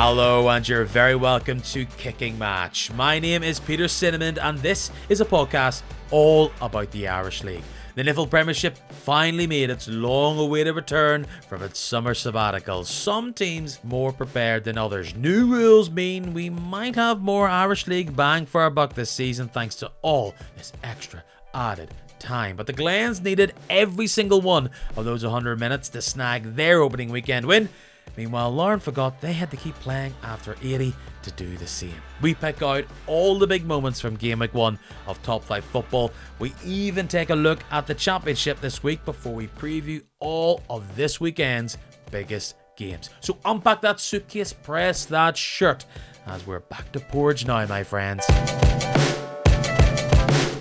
Hello, and you're very welcome to Kicking Match. My name is Peter Cinnamon, and this is a podcast all about the Irish League. The NIFL Premiership finally made its long-awaited return from its summer sabbatical. Some teams more prepared than others. New rules mean we might have more Irish League bang for our buck this season thanks to all this extra added time. But the Glens needed every single one of those 100 minutes to snag their opening weekend win. Meanwhile, Lauren forgot they had to keep playing after 80 to do the same. We pick out all the big moments from Gameweek 1 of top flight football. We even take a look at the Championship this week before we preview all of this weekend's biggest games. So unpack that suitcase, press that shirt, as we're back to porridge now, my friends.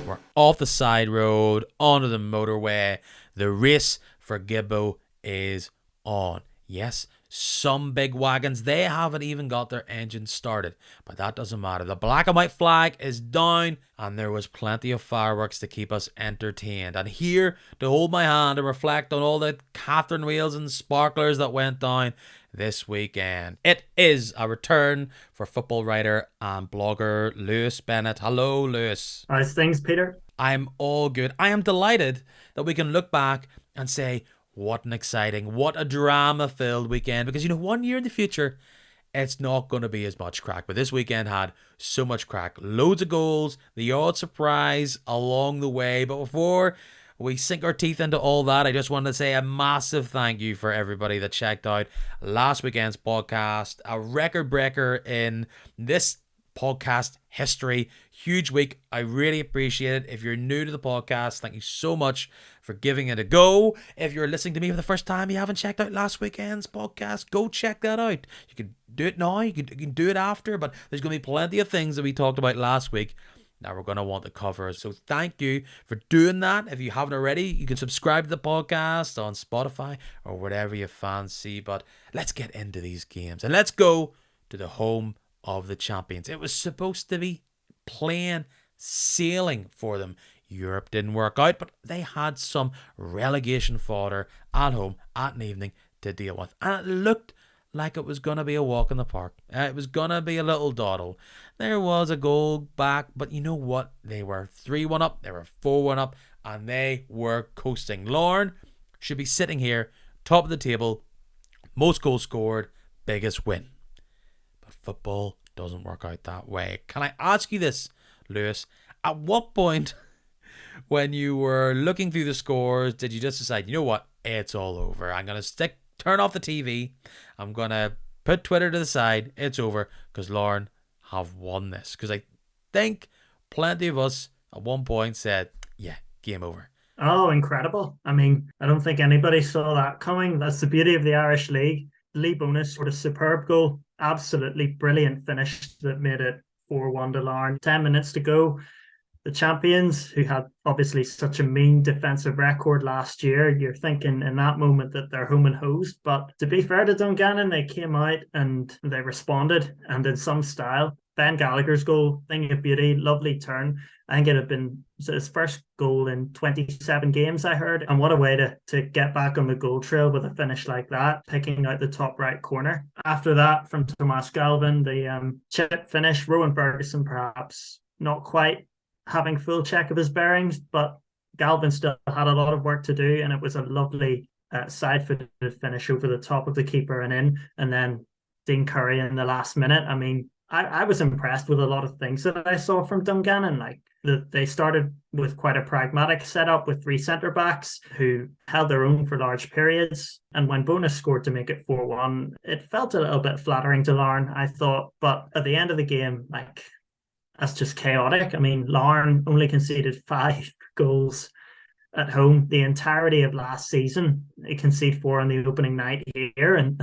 We're off the side road, onto the motorway. The race for Gibbo is on. Yes, some big wagons, they haven't even got their engines started, but that doesn't matter. The black and white flag is down, and there was plenty of fireworks to keep us entertained. And here to hold my hand and reflect on all the Catherine wheels and sparklers that went down this weekend. It is a return for football writer and blogger Lewis Bennett. Hello, Lewis. How's things, Peter? I'm all good. I am delighted that we can look back and say, what an exciting, what a drama-filled weekend. Because, 1 year in the future, it's not going to be as much crack. But this weekend had so much crack. Loads of goals, the odd surprise along the way. But before we sink our teeth into all that, I just wanted to say a massive thank you for everybody that checked out last weekend's podcast. A record breaker in this podcast history. Huge week. I really appreciate it. If you're new to the podcast, thank you so much for giving it a go. If you're listening to me for the first time, you haven't checked out last weekend's podcast, go check that out. You can do it now, you can do it after, but there's going to be plenty of things that we talked about last week that we're going to want to cover. So thank you for doing that. If you haven't already, you can subscribe to the podcast on Spotify or whatever you fancy. But let's get into these games and let's go to the home of the champions. It was supposed to be plain sailing for them. Europe didn't work out, but they had some relegation fodder at home at an evening to deal with. And it looked like it was going to be a walk in the park. It was going to be a little dawdle. There was a goal back, but you know what? They were 3-1 up, they were 4-1 up, and they were coasting. Lauren should be sitting here, top of the table, most goals scored, biggest win. But football doesn't work out that way. Can I ask you this, Lewis? At what point, when you were looking through the scores, did you just decide, you know what, it's all over? I'm going to turn off the TV. I'm going to put Twitter to the side. It's over because Lauren have won this. Because I think plenty of us at one point said, yeah, game over. Oh, incredible. I mean, I don't think anybody saw that coming. That's the beauty of the Irish League. Lee Bonus sort of superb goal. Absolutely brilliant finish that made it 4-1 to Lauren. 10 minutes to go. The champions, who had obviously such a mean defensive record last year, you're thinking in that moment that they're home and hosed. But to be fair to Dungannon, they came out and they responded, and in some style. Ben Gallagher's goal, thing of beauty, lovely turn. I think it had been his first goal in 27 games, I heard. And what a way to get back on the goal trail with a finish like that, picking out the top right corner. After that, from Tomas Galvin, the chip finish. Rowan Ferguson perhaps not quite having full check of his bearings, but Galvin still had a lot of work to do, and it was a lovely side-footed finish over the top of the keeper and in. And then Dean Curry in the last minute. I mean, I was impressed with a lot of things that I saw from Dungannon. Like they started with quite a pragmatic setup with 3 centre-backs who held their own for large periods. And when Bonus scored to make it 4-1, it felt a little bit flattering to Lauren, I thought. But at the end of the game, that's just chaotic. I mean, Lauren only conceded 5 goals at home the entirety of last season. They conceded 4 on the opening night here and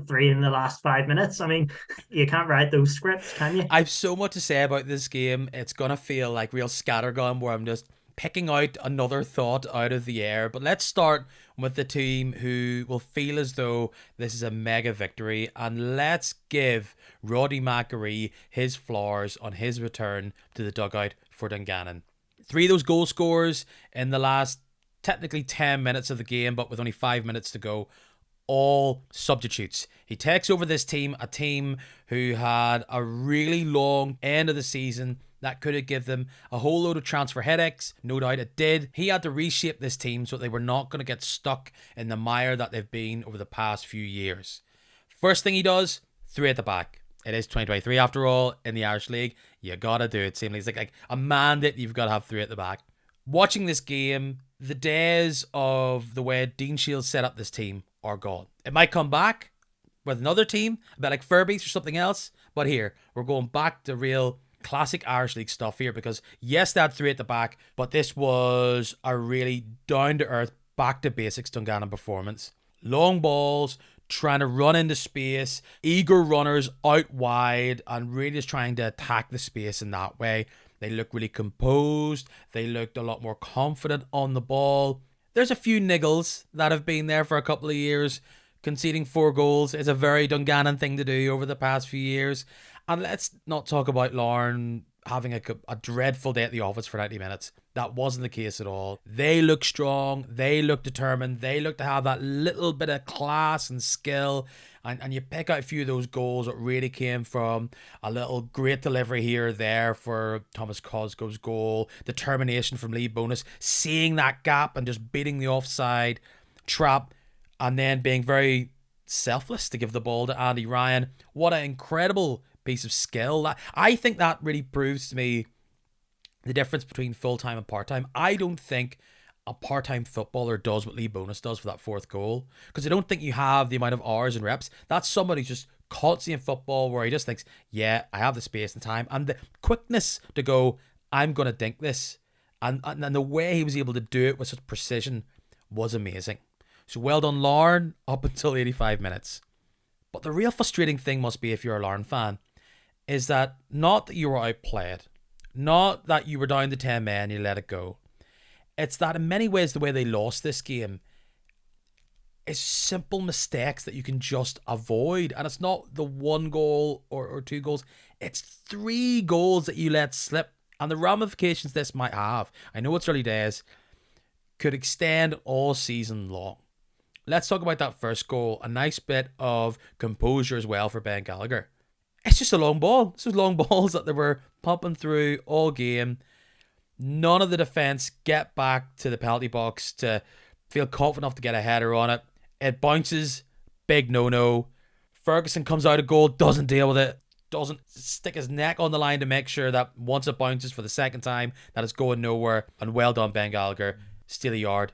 3 in the last 5 minutes. I mean, you can't write those scripts, can you? I've so much to say about this game. It's going to feel like real scattergun where I'm just picking out another thought out of the air. But let's start with the team who will feel as though this is a mega victory. And let's give Roddy McAree his flowers on his return to the dugout for Dungannon. 3 of those goal scorers in the last technically 10 minutes of the game, but with only 5 minutes to go. all substitutes. He takes over this team, a team who had a really long end of the season that could have given them a whole load of transfer headaches. No doubt it did. He had to reshape this team so they were not going to get stuck in the mire that they've been over the past few years. First thing he does, 3 at the back. It is 2023 after all, in the Irish League. You gotta do it. Seems like a mandate, you've got to have 3 at the back. Watching this game, the days of the way Dean Shields set up this team are gone. It might come back with another team, a bit like Furbies or something else, but here, we're going back to real classic Irish League stuff here, because yes, they had 3 at the back, but this was a really down-to-earth, back-to-basics Dungannon performance. Long balls, trying to run into space, eager runners out wide, and really just trying to attack the space in that way. They looked really composed. They looked a lot more confident on the ball. There's a few niggles that have been there for a couple of years. Conceding 4 goals is a very Dungannon thing to do over the past few years. And let's not talk about Larne having a dreadful day at the office for 90 minutes. That wasn't the case at all. They look strong. They look determined. They look to have that little bit of class and skill. And you pick out a few of those goals that really came from a little great delivery here or there for Thomas Cosgrove's goal. Determination from Lee Bonus. Seeing that gap and just beating the offside trap. And then being very selfless to give the ball to Andy Ryan. What an incredible piece of skill. I think that really proves to me the difference between full-time and part-time. I don't think a part-time footballer does what Lee Bonus does for that 4th goal, because I don't think you have the amount of hours and reps. That's somebody who's just constantly in football where he just thinks, yeah, I have the space and time and the quickness to go, I'm going to dink this. And the way he was able to do it with such precision was amazing. So well done, Larne, up until 85 minutes. But the real frustrating thing must be, if you're a Larne fan, is that not that you were outplayed, not that you were down to 10 men, you let it go. It's that in many ways the way they lost this game is simple mistakes that you can just avoid. And it's not the 1 goal or 2 goals. It's 3 goals that you let slip. And the ramifications this might have, I know it's early days, could extend all season long. Let's talk about that first goal. A nice bit of composure as well for Ben Gallagher. It's just a long ball. This was long balls that they were pumping through all game. None of the defence get back to the penalty box to feel confident enough to get a header on it. It bounces. Big no-no. Ferguson comes out of goal, doesn't deal with it. Doesn't stick his neck on the line to make sure that once it bounces for the second time, that it's going nowhere. And well done, Ben Gallagher. Steal a yard.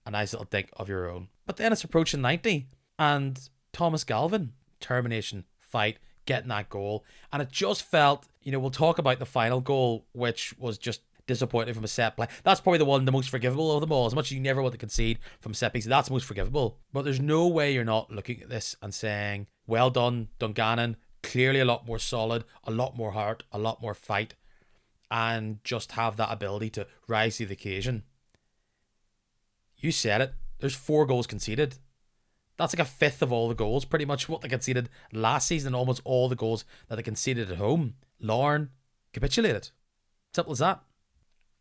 A nice little dink of your own. But then it's approaching 90. And Thomas Galvin. Determination. Fight. Getting that goal. And it just felt, we'll talk about the final goal, which was just disappointing from a set play. That's probably the most forgivable of them all. As much as you never want to concede from set pieces, that's most forgivable. But there's no way you're not looking at this and saying, well done, Dungannon. Clearly a lot more solid, a lot more heart, a lot more fight, and just have that ability to rise to the occasion. You said it. There's 4 goals conceded. That's like a 5th of all the goals, pretty much what they conceded last season, and almost all the goals that they conceded at home. Larne capitulated. Simple as that.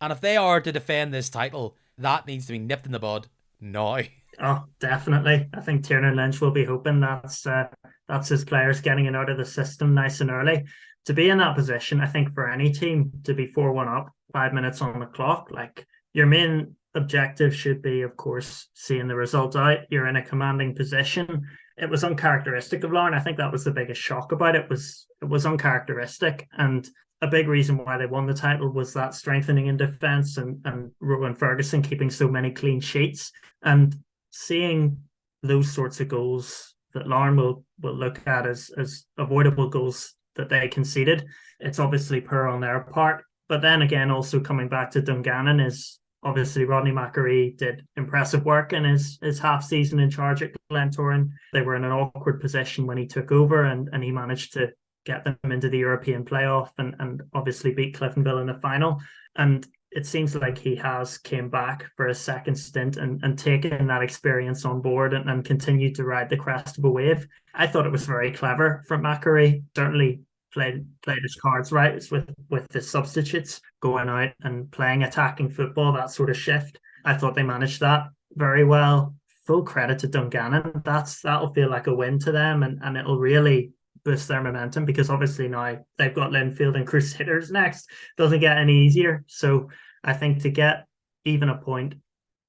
And if they are to defend this title, that needs to be nipped in the bud now. Oh, definitely. I think Tiernan Lynch will be hoping that's his players getting it out of the system nice and early. To be in that position, I think for any team to be 4-1 up, 5 minutes on the clock, like your main objective should be, of course, seeing the result out. You're in a commanding position. It was uncharacteristic of Larne. I think that was the biggest shock about it. It was uncharacteristic, and a big reason why they won the title was that strengthening in defence and Rowan Ferguson keeping so many clean sheets, and seeing those sorts of goals that Larne will look at as avoidable goals that they conceded. It's obviously poor on their part, but then again, also coming back to Dungannon, is obviously Rodney McAree did impressive work in his half season in charge at Glentoran. They were in an awkward position when he took over, and he managed to get them into the European playoff and obviously beat Cliftonville in the final. And it seems like he has came back for a second stint and taken that experience on board and continued to ride the crest of a wave. I thought it was very clever from McAree. Certainly played his cards right. It's with the substitutes going out and playing attacking football, that sort of shift. I thought they managed that very well. full credit to Dungannon. That'll feel like a win to them, and it'll really boost their momentum, because obviously now they've got Linfield and Crusaders next. Doesn't get any easier. So I think to get even a point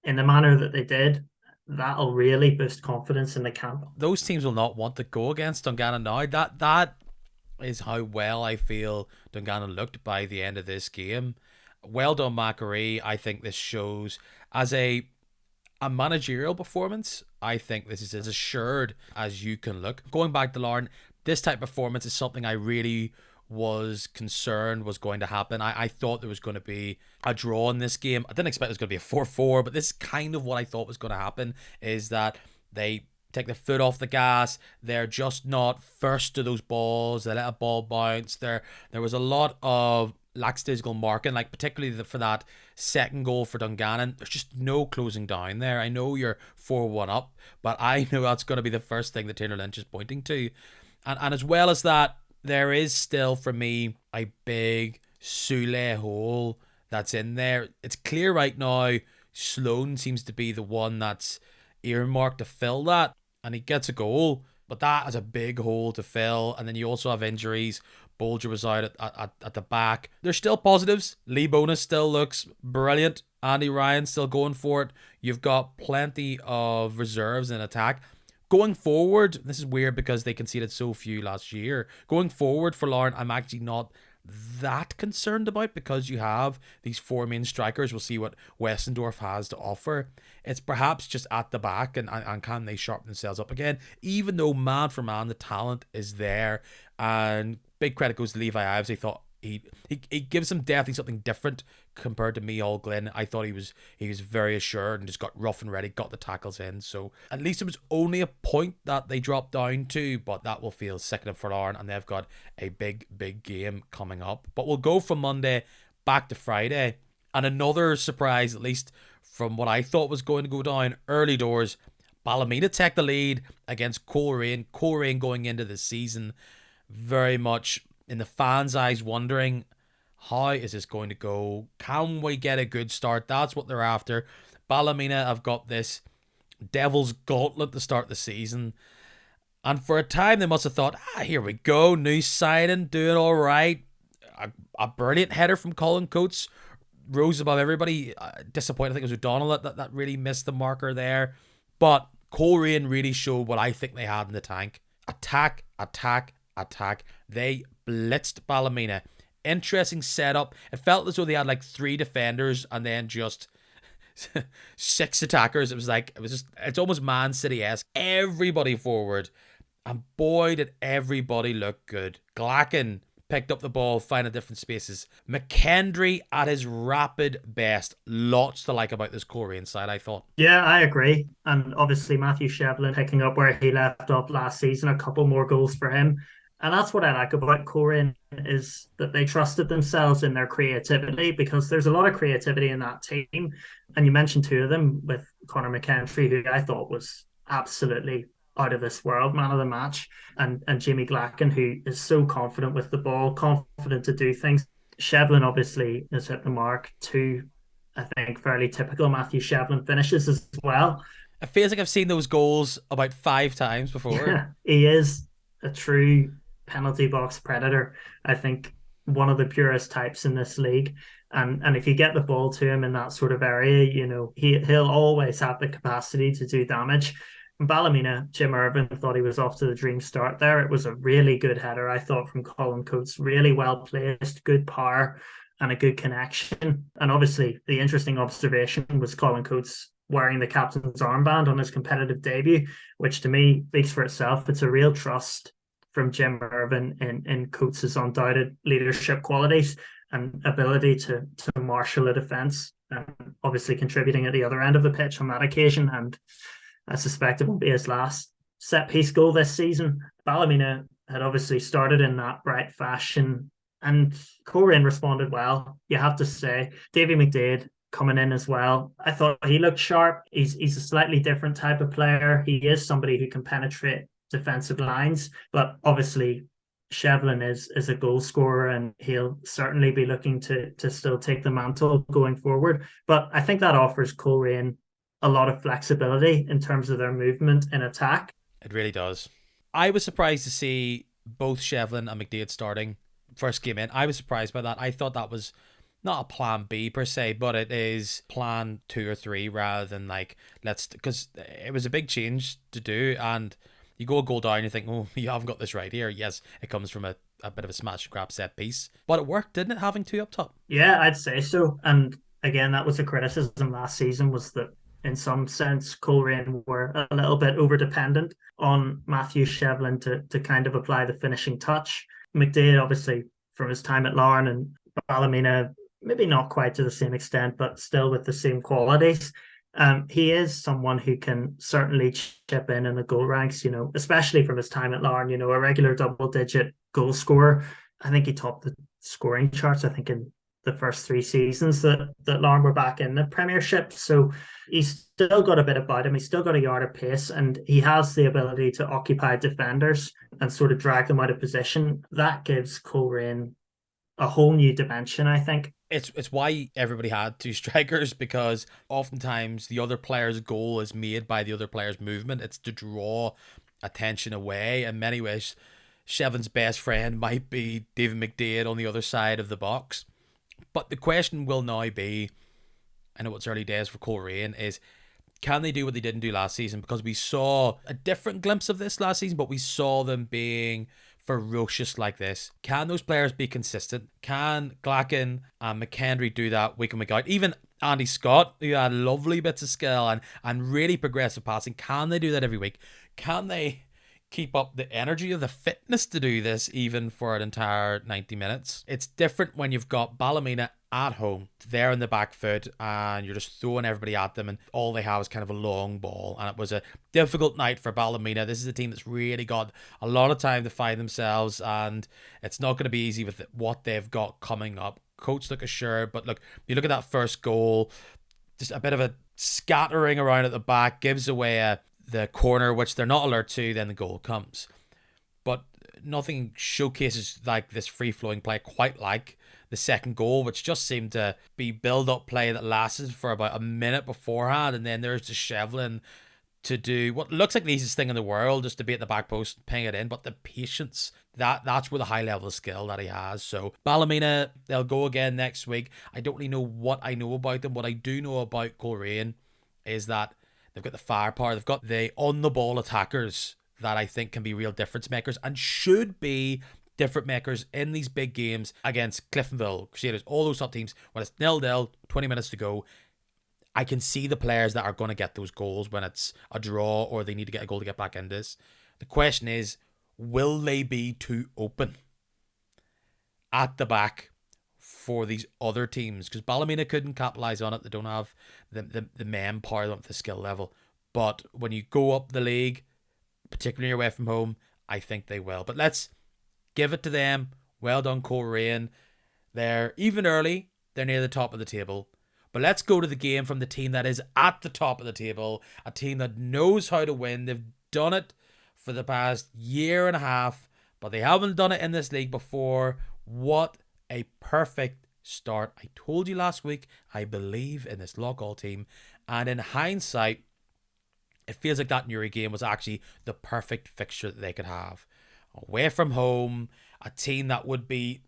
in the manner that they did, that'll really boost confidence in the camp. Those teams will not want to go against Dungannon now. That is how well I feel Dungannon looked by the end of this game. Well done, Macquarie. I think this shows as a managerial performance. I think this is as assured as you can look. Going back to Larne, this type of performance is something I really was concerned was going to happen. I thought there was going to be a draw in this game. I didn't expect it was going to be a 4-4, but this is kind of what I thought was going to happen, is that they take their foot off the gas. They're just not first to those balls. They let a ball bounce. There was a lot of lackadaisical marking, like particularly for that second goal for Dungannon. There's just no closing down there. I know you're 4-1 up, but I know that's going to be the first thing that Taylor Lynch is pointing to. And as well as that, there is still, for me, a big Sule hole that's in there. It's clear right now Sloan seems to be the one that's earmarked to fill that, and he gets a goal, but that is a big hole to fill. And then you also have injuries. Bolger was out at the back. There's still positives. Lee Bonus still looks brilliant. Andy Ryan still going for it. You've got plenty of reserves in attack. Going forward, this is weird because they conceded so few last year. Going forward for Larne, I'm actually not that concerned about, because you have these four main strikers. We'll see what Westendorf has to offer. It's perhaps just at the back, and can they sharpen themselves up again, even though man for man the talent is there. And big credit goes to Levi Ives. I thought he gives them definitely something different compared to Micheál Glynn. I thought he was very assured and just got rough and ready, got the tackles in. So at least it was only a point that they dropped down to, but that will feel sickening for Larne, and they've got a big game coming up. But we'll go from Monday back to Friday, and another surprise, at least from what I thought was going to go down early doors. Ballymena take the lead against Coleraine. Coleraine going into the season very much in the fans' eyes wondering, how is this going to go? Can we get a good start? That's what they're after. Ballymena have got this devil's gauntlet to start the season. And for a time, they must have thought, here we go. New signing, doing all right. A brilliant header from Colin Coates. Rose above everybody. Disappointed, I think it was O'Donnell that really missed the marker there. But Coleraine really showed what I think they had in the tank. Attack. They blitzed Ballymena. Interesting setup. It felt as though they had like 3 defenders and then just 6 attackers. It's almost Man City-esque. Everybody forward. And boy, did everybody look good. Glacken picked up the ball, finding different spaces. McKendry at his rapid best. Lots to like about this Coleraine side, I thought. Yeah, I agree. And obviously Matthew Shevlin picking up where he left off last season, a couple more goals for him. And that's what I like about Coleraine, is that they trusted themselves in their creativity, because there's a lot of creativity in that team. And you mentioned 2 of them, with Conor McKendry, who I thought was absolutely out of this world, man of the match, and Jamie Glacken, who is so confident with the ball, confident to do things. Shevlin obviously has hit the mark. 2, I think, fairly typical Matthew Shevlin finishes as well. It feels like I've seen those goals about 5 times before. Yeah, he is a true penalty box predator. I think one of the purest types in this league. And if you get the ball to him in that sort of area, he'll always have the capacity to do damage. Ballymena, Jim Irvin thought he was off to the dream start there. It was a really good header, I thought, from Colin Coates. Really well placed, good power, and a good connection. And obviously, the interesting observation was Colin Coates wearing the captain's armband on his competitive debut, which to me speaks for itself. It's a real trust from Jim Irvin in Coates' undoubted leadership qualities and ability to marshal a defence, and obviously contributing at the other end of the pitch on that occasion. And I suspect it will be his last set-piece goal this season. Ballymena had obviously started in that bright fashion, and Coleraine responded well, you have to say. Davy McDade coming in as well. I thought he looked sharp. He's a slightly different type of player. He is somebody who can penetrate defensive lines, but obviously Shevlin is a goal scorer, and he'll certainly be looking to still take the mantle going forward. But I think that offers Coleraine a lot of flexibility in terms of their movement in attack. It really does. I was surprised to see both Shevlin and McDaid starting first game in. I was surprised by that. I thought that was not a plan B per se, but it is plan 2 or 3 rather than like, because it was a big change to do, and you go a goal down, you think, oh, you haven't got this right here. Yes, it comes from a bit of a smash and grab set piece, but it worked, didn't it, having 2 up top? Yeah, I'd say so. And again, that was a criticism last season, was that in some sense, Coleraine were a little bit over dependent on Matthew Shevlin to kind of apply the finishing touch. McDaid, obviously, from his time at Larne and Ballymena, maybe not quite to the same extent, but still with the same qualities. He is someone who can certainly chip in the goal ranks, especially from his time at Larne, a regular double-digit goal scorer. I think he topped the scoring charts, I think, in the first 3 seasons that Larne were back in the Premiership. So he's still got a bit about him. He's still got a yard of pace, and he has the ability to occupy defenders and sort of drag them out of position. That gives Coleraine a whole new dimension, I think. It's why everybody had 2 strikers, because oftentimes the other player's goal is made by the other player's movement. It's to draw attention away. In many ways, Shevlin's best friend might be David McDaid on the other side of the box. But the question will now be, I know it's early days for Coleraine, is can they do what they didn't do last season? Because we saw a different glimpse of this last season, but we saw them being ferocious like this. Can those players be consistent? Can Glacken and McHenry do that week in, week out? Even Andy Scott, who had lovely bits of skill and really progressive passing, can they do that every week? Can they keep up the energy or the fitness to do this even for an entire 90 minutes? It's different when you've got Ballymena at home, they're in the back foot, and you're just throwing everybody at them, and all they have is kind of a long ball. And it was a difficult night for Ballymena. This is a team that's really got a lot of time to find themselves, and it's not going to be easy with what they've got coming up. Coach look assured, but look, you look at that first goal, just a bit of a scattering around at the back, gives away the corner, which they're not alert to, then the goal comes. But nothing showcases like this free-flowing play quite like the second goal, which just seemed to be build-up play that lasted for about a minute beforehand, and then there's the Shevlin to do what looks like the easiest thing in the world, just to be at the back post, ping it in, but the patience, that's where the high level of skill that he has. So Ballymena, they'll go again next week. I don't really know what I know about them. What I do know about Coleraine is that they've got the firepower, they've got the on-the-ball attackers that I think can be real difference makers and should be difference makers in these big games against Cliftonville, Crusaders, all those top teams. When it's 0-0, 20 minutes to go, I can see the players that are going to get those goals when it's a draw or they need to get a goal to get back in this. The question is, will they be too open at the back for these other teams? Because Ballymena couldn't capitalise on it. They don't have the manpower at the skill level. But when you go up the league, particularly away from home, I think they will. But let's give it to them. Well done, Coleraine. They're even early. They're near the top of the table. But let's go to the game from the team that is at the top of the table. A team that knows how to win. They've done it for the past year and a half, but they haven't done it in this league before. What a perfect start. I told you last week, I believe in this Loughgall team. And in hindsight, it feels like that Newry game was actually the perfect fixture that they could have. Away from home, a team that would be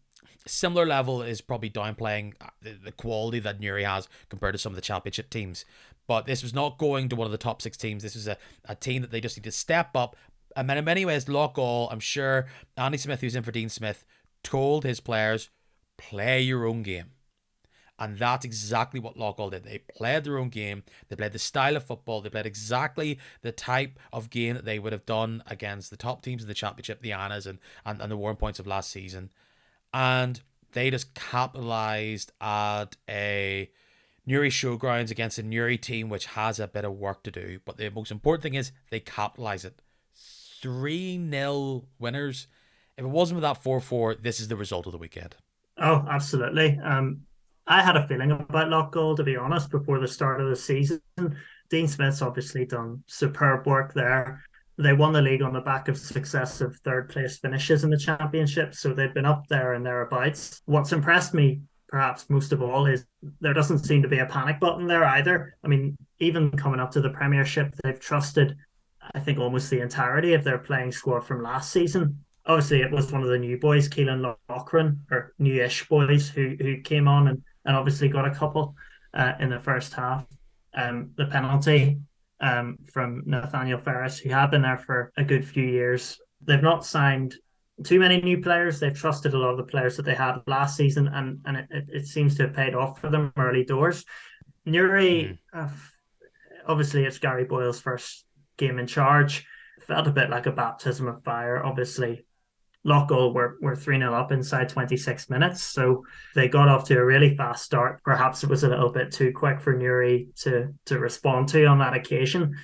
similar level is probably downplaying the quality that Newry has compared to some of the championship teams. But this was not going to one of the top 6 teams. This was a team that they just need to step up. And in many ways, Loughgall, I'm sure Andy Smith, who's in for Dean Smith, told his players, play your own game. And that's exactly what Loughgall did. They played their own game. They played the style of football. They played exactly the type of game that they would have done against the top teams in the championship, the Annas and the Warren Points of last season. And they just capitalised at a Newry showgrounds against a Newry team which has a bit of work to do. But the most important thing is they capitalise it. 3-0 winners. If it wasn't with that 4-4, this is the result of the weekend. Oh, absolutely. I had a feeling about Loughgall, to be honest, before the start of the season. Dean Smith's obviously done superb work there. They won the league on the back of successive third place finishes in the championship, so they've been up there and thereabouts. What's impressed me perhaps most of all, is there doesn't seem to be a panic button there either. I mean, even coming up to the Premiership, they've trusted, I think, almost the entirety of their playing squad from last season. Obviously, it was one of the new boys, Keelan Loughran, or newish boys, who came on and obviously got a couple in the first half. The penalty from Nathaniel Ferris, who had been there for a good few years. They've not signed too many new players. They've trusted a lot of the players that they had last season, and it seems to have paid off for them early doors. Newry, obviously, it's Gary Boyle's first game in charge. Felt a bit like a baptism of fire. Obviously, Loughgall were 3-0 up inside 26 minutes, so they got off to a really fast start. Perhaps it was a little bit too quick for Newry to respond to on that occasion.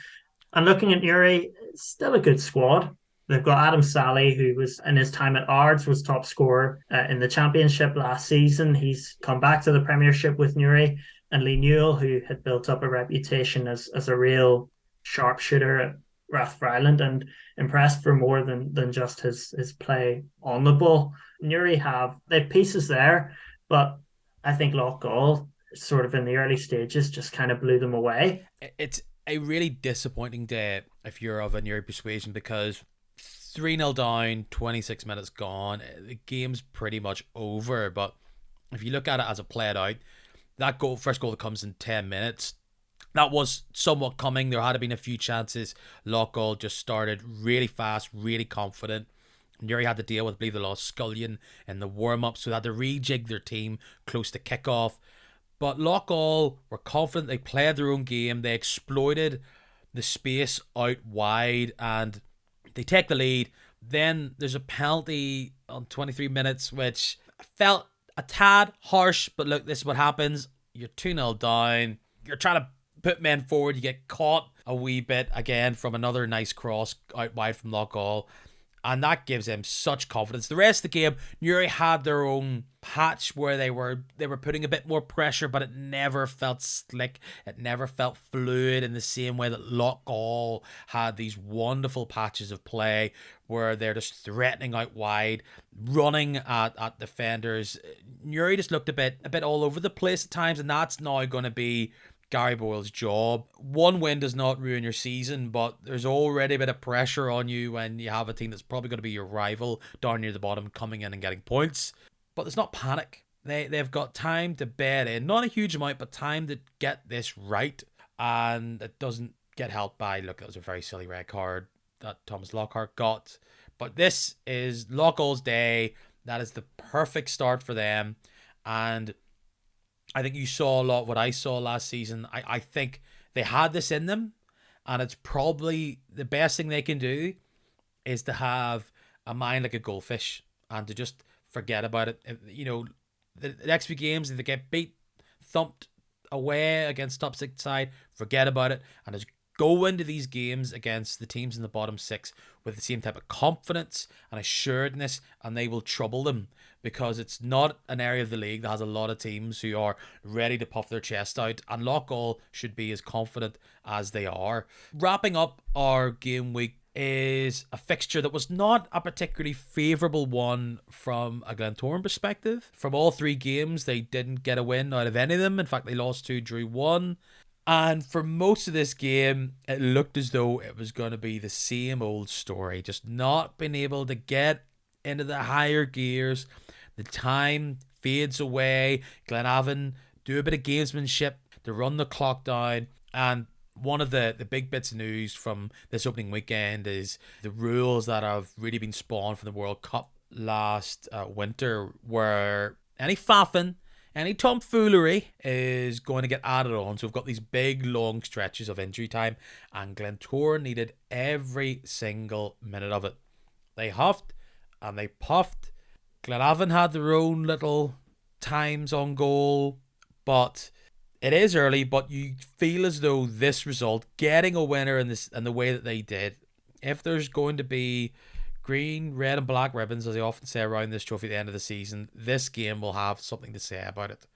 And looking at Newry, it's still a good squad. They've got Adam Sally, who was in his time at Ards was top scorer in the Championship last season. He's come back to the Premiership with Newry, and Lee Newell, who had built up a reputation as a real sharpshooter at Rathfriland and impressed for more than just his play on the ball. Newry they've pieces there, but I think Loughgall, sort of in the early stages, just kind of blew them away. It's a really disappointing day if you're of a Newry persuasion, because 3-0 down, 26 minutes gone, the game's pretty much over. But if you look at it as a played out, that first goal that comes in 10 minutes, that was somewhat coming. There had been a few chances. Loughgall just started really fast, really confident. Newry had to deal with, I believe, they lost Scullion in the warm-up, so they had to rejig their team close to kickoff. But Loughgall were confident. They played their own game. They exploited the space out wide, and they take the lead. Then there's a penalty on 23 minutes, which felt a tad harsh. But look, this is what happens. You're 2-0 down. You're trying to put men forward. You get caught a wee bit again from another nice cross out wide from Loughgall. And that gives them such confidence. The rest of the game, Newry had their own patch where they were putting a bit more pressure, but it never felt slick. It never felt fluid in the same way that Loughgall had these wonderful patches of play where they're just threatening out wide, running at defenders. Newry just looked a bit all over the place at times, and that's now going to be Gary Boyle's job. One win does not ruin your season, but there's already a bit of pressure on you when you have a team that's probably going to be your rival down near the bottom coming in and getting points. But there's not panic. They've got time to bed in. Not a huge amount, but time to get this right. And it doesn't get helped by, look, that was a very silly red card that Thomas Lockhart got. But this is Loughgall's day. That is the perfect start for them. And I think you saw a lot of what I saw last season. I think they had this in them, and it's probably the best thing they can do is to have a mind like a goldfish and to just forget about it. You know, the next few games, if they get beat, thumped away against top six side, forget about it, and just go into these games against the teams in the bottom six with the same type of confidence and assuredness, and they will trouble them, because it's not an area of the league that has a lot of teams who are ready to puff their chest out, and Loughgall should be as confident as they are. Wrapping up our game week is a fixture that was not a particularly favourable one from a Glentoran perspective. From all three games, they didn't get a win out of any of them. In fact, they lost 2, drew 1. And for most of this game, it looked as though it was going to be the same old story. Just not being able to get into the higher gears. The time fades away. Glenavon do a bit of gamesmanship to run the clock down. And one of the big bits of news from this opening weekend is the rules that have really been spawned from the World Cup last winter, where any faffing, any tomfoolery is going to get added on. So we've got these big long stretches of injury time, and Glentoran needed every single minute of it. They huffed and they puffed. Glenavon had their own little times on goal, but it is early. But you feel as though this result, getting a winner in the way that they did, if there's going to be green, red and black ribbons, as they often say around this trophy at the end of the season, this game will have something to say about it.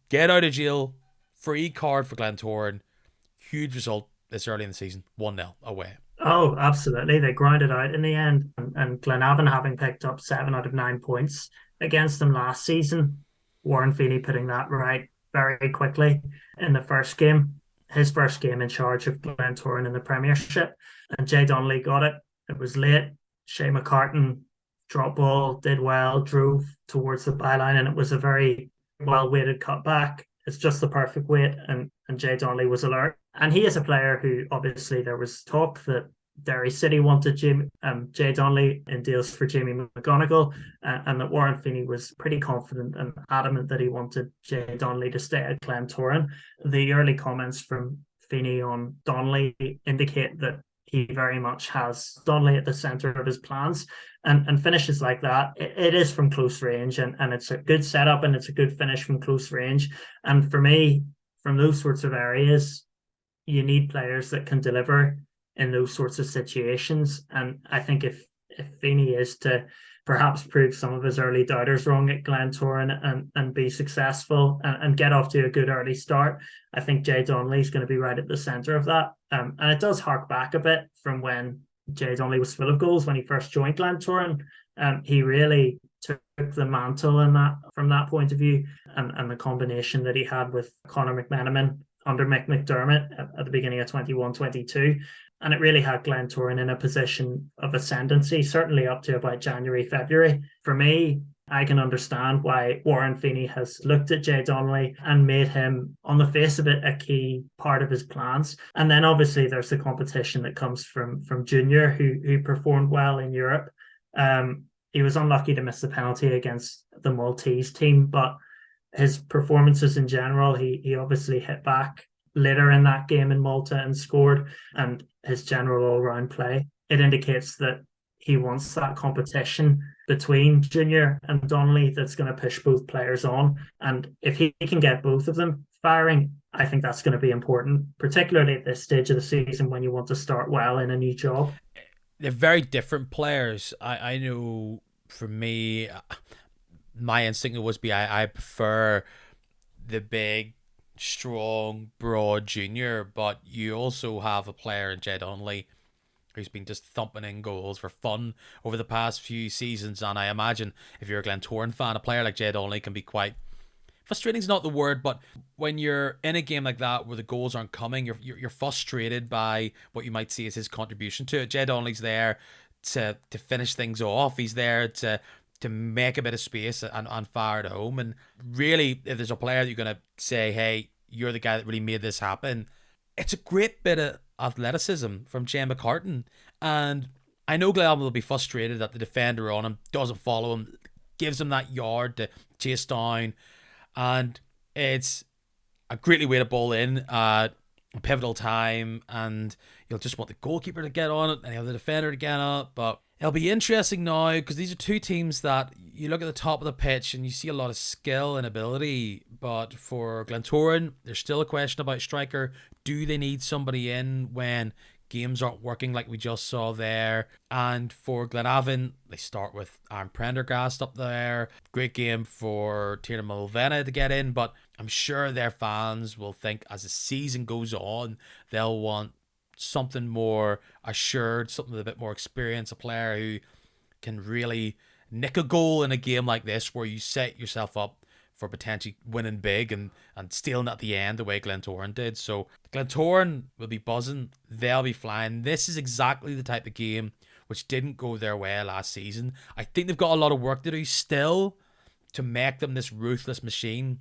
Get out of jail, free card for Glentoran. Huge result this early in the season, 1-0 away. Oh, absolutely. They grinded out in the end. And Glenavon, having picked up 7 out of 9 points against them last season, Warren Feeney putting that right very quickly in the first game, his first game in charge of Glentoran in the Premiership. And Jay Donnelly got it. It was late. Shea McCartan drop ball, did well, drove towards the byline, and it was a very well weighted cutback. It's just the perfect weight, and Jay Donnelly was alert. And he is a player who, obviously, there was talk that Derry City wanted Jay Donnelly in deals for Jamie McGonigal, and that Warren Feeney was pretty confident and adamant that he wanted Jay Donnelly to stay at Glentoran. The early comments from Feeney on Donnelly indicate that he very much has Donnelly at the centre of his plans, and finishes like that. It is from close range, and it's a good setup, and it's a good finish from close range. And for me, from those sorts of areas, you need players that can deliver in those sorts of situations. And I think if Feeney is to perhaps prove some of his early doubters wrong at Glentoran and be successful and get off to a good early start, I think Jay Donnelly is going to be right at the centre of that. And it does hark back a bit from when Jay Donnelly was full of goals when he first joined Glentoran. He really took the mantle in that from that point of view, and the combination that he had with Conor McMenamin under Mick McDermott at the beginning of 21-22. And it really had Glentoran in a position of ascendancy, certainly up to about January, February. For me, I can understand why Warren Feeney has looked at Jay Donnelly and made him, on the face of it, a key part of his plans. And then obviously there's the competition that comes from Junior, who performed well in Europe. He was unlucky to miss the penalty against the Maltese team, but his performances in general, he obviously hit back later in that game in Malta and scored, and his general all-round play, it indicates that he wants that competition between Junior and Donnelly that's going to push both players on. And if he can get both of them firing, I think that's going to be important, particularly at this stage of the season when you want to start well in a new job. They're very different players. I know for me, my instinct would be I prefer the big, strong, broad Junior, but you also have a player in Jay Donnelly who's been just thumping in goals for fun over the past few seasons. And I imagine if you're a Glentoran fan, a player like Jay Donnelly can be quite frustrating is not the word, but when you're in a game like that where the goals aren't coming, you're frustrated by what you might see as his contribution to it. Jay Donnelly's there to finish things off. He's there to make a bit of space and fire it home. And really, if there's a player that you're going to say, hey, you're the guy that really made this happen, it's a great bit of athleticism from Shea McCartan. And I know Glenn will be frustrated that the defender on him doesn't follow him, gives him that yard to chase down. And it's a greatly weighted ball in at a pivotal time, and you'll just want the goalkeeper to get on it and the defender to get on it. But it'll be interesting now because these are two teams that you look at the top of the pitch and you see a lot of skill and ability. But for Glentoran, there's still a question about striker. Do they need somebody in when games aren't working like we just saw there? And for Glenavon, they start with Aaron Prendergast up there. Great game for Tiernan Mulvena to get in, but I'm sure their fans will think as the season goes on, they'll want something more assured, something with a bit more experience, a player who can really nick a goal in a game like this where you set yourself up for potentially winning big and stealing at the end the way Glentoran did. So Glentoran will be buzzing. They'll be flying. This is exactly the type of game which didn't go their way last season. I think they've got a lot of work to do still to make them this ruthless machine,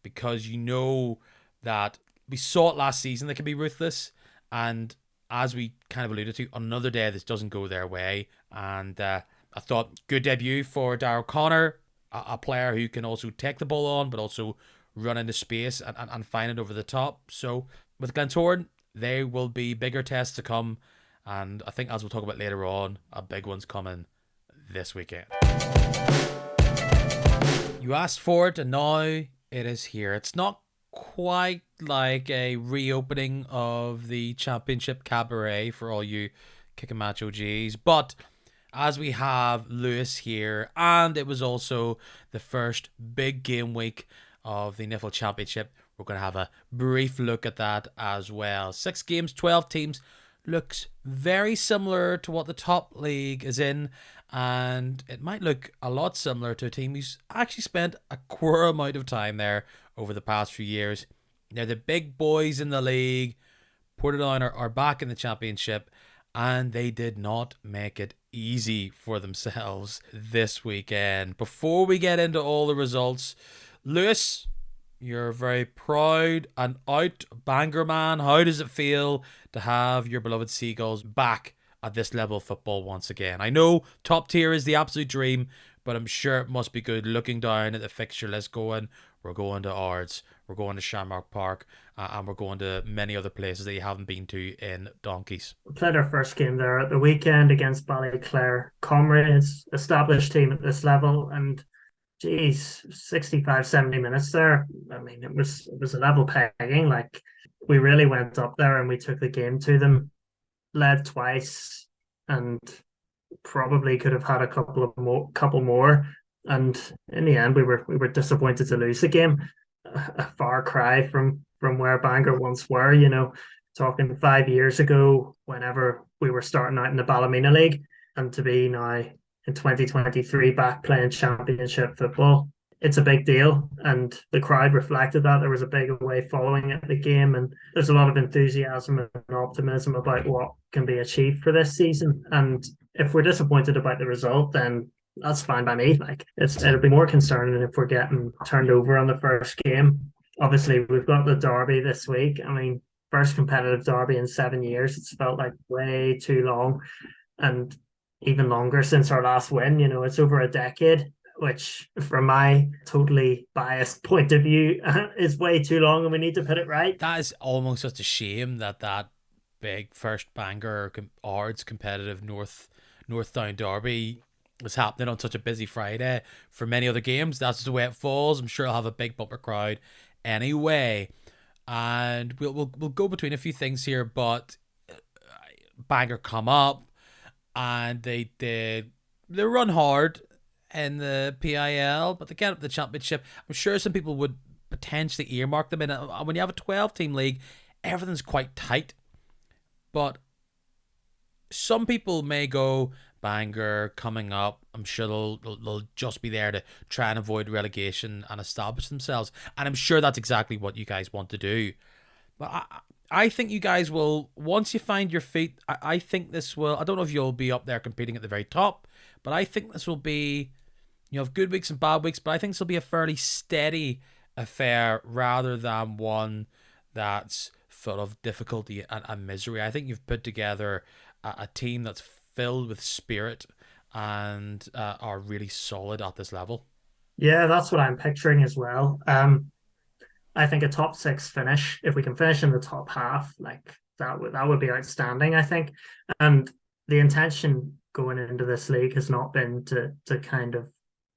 because you know that we saw it last season. They can be ruthless. And as we kind of alluded to, another day this doesn't go their way. And I thought good debut for Darrell Connor, a player who can also take the ball on, but also run into space and find it over the top. So with Glentoran, there will be bigger tests to come. And I think, as we'll talk about later on, a big one's coming this weekend. You asked for it, and now it is here. It's not quite like a reopening of the Championship Cabaret for all you kick and match OGs, but as we have Lewis here, and it was also the first big game week of the NIFL Championship, we're going to have a brief look at that as well. 6 games, 12 teams, looks very similar to what the top league is in, And it might look a lot similar to a team who's actually spent a queer amount of time there over the past few years. They're the big boys in the league. Portadown are back in the championship, and they did not make it easy for themselves this weekend. Before we get into all the results, Lewis, you're very proud and out Bangor man. How does it feel to have your beloved Seagulls back at this level of football once again? I know top tier is the absolute dream, but I'm sure it must be good looking down at the fixture list going, we're going to Ards, we're going to Shamrock Park, and we're going to many other places that you haven't been to in donkeys. We played our first game there at the weekend against Ballyclare Comrades, established team at this level, and geez, 65, 70 minutes there. I mean, it was a level pegging. Like, we really went up there and we took the game to them, led twice, and probably could have had a couple more. And in the end, we were disappointed to lose the game. A far cry from where Bangor once were. Talking 5 years ago, whenever we were starting out in the Ballymena League, and to be now in 2023 back playing championship football, it's a big deal, and the crowd reflected that. There was a big away following at the game, and there's a lot of enthusiasm and optimism about what can be achieved for this season. And if we're disappointed about the result, then that's fine by me. Like, it'll be more concerning if we're getting turned over on the first game. Obviously, we've got the derby this week. I mean, first competitive derby in 7 years. It's felt like way too long, and even longer since our last win. It's over a decade, which from my totally biased point of view is way too long, and we need to put it right. That is almost just a shame that big first Bangor Ards competitive North Down derby was happening on such a busy Friday. For many other games, that's just the way it falls. I'm sure I'll have a big bumper crowd anyway. And we'll go between a few things here, but Bangor come up and they run hard in the PIL, but they get up the championship. I'm sure some people would potentially earmark them in. When you have a 12-team league, everything's quite tight. But some people may go, Bangor coming up, I'm sure they'll just be there to try and avoid relegation and establish themselves. And I'm sure that's exactly what you guys want to do. But I think you guys will, once you find your feet, I think this will, I don't know if you'll be up there competing at the very top, but I think this will be, have good weeks and bad weeks, but I think this will be a fairly steady affair rather than one that's full of difficulty and misery. I think you've put together a team that's filled with spirit and are really solid at this level. Yeah, that's what I'm picturing as well. I think a top six finish, if we can finish in the top half, like that would be outstanding, I think. And the intention going into this league has not been to kind of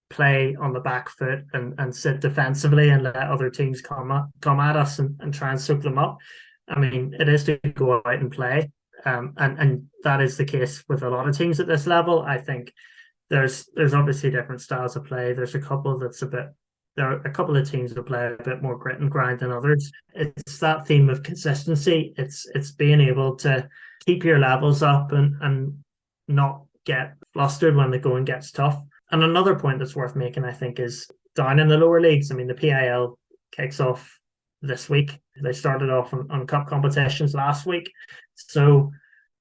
play on the back foot and sit defensively and let other teams come at us and try and soak them up. I mean, it is to go out and play. And that is the case with a lot of teams at this level. I think there's obviously different styles of play. There are a couple of teams that play a bit more grit and grind than others. It's that theme of consistency. It's being able to keep your levels up and not get flustered when the going gets tough. And another point that's worth making, I think, is down in the lower leagues. I mean, the PIL kicks off this week. They started off on cup competitions last week. So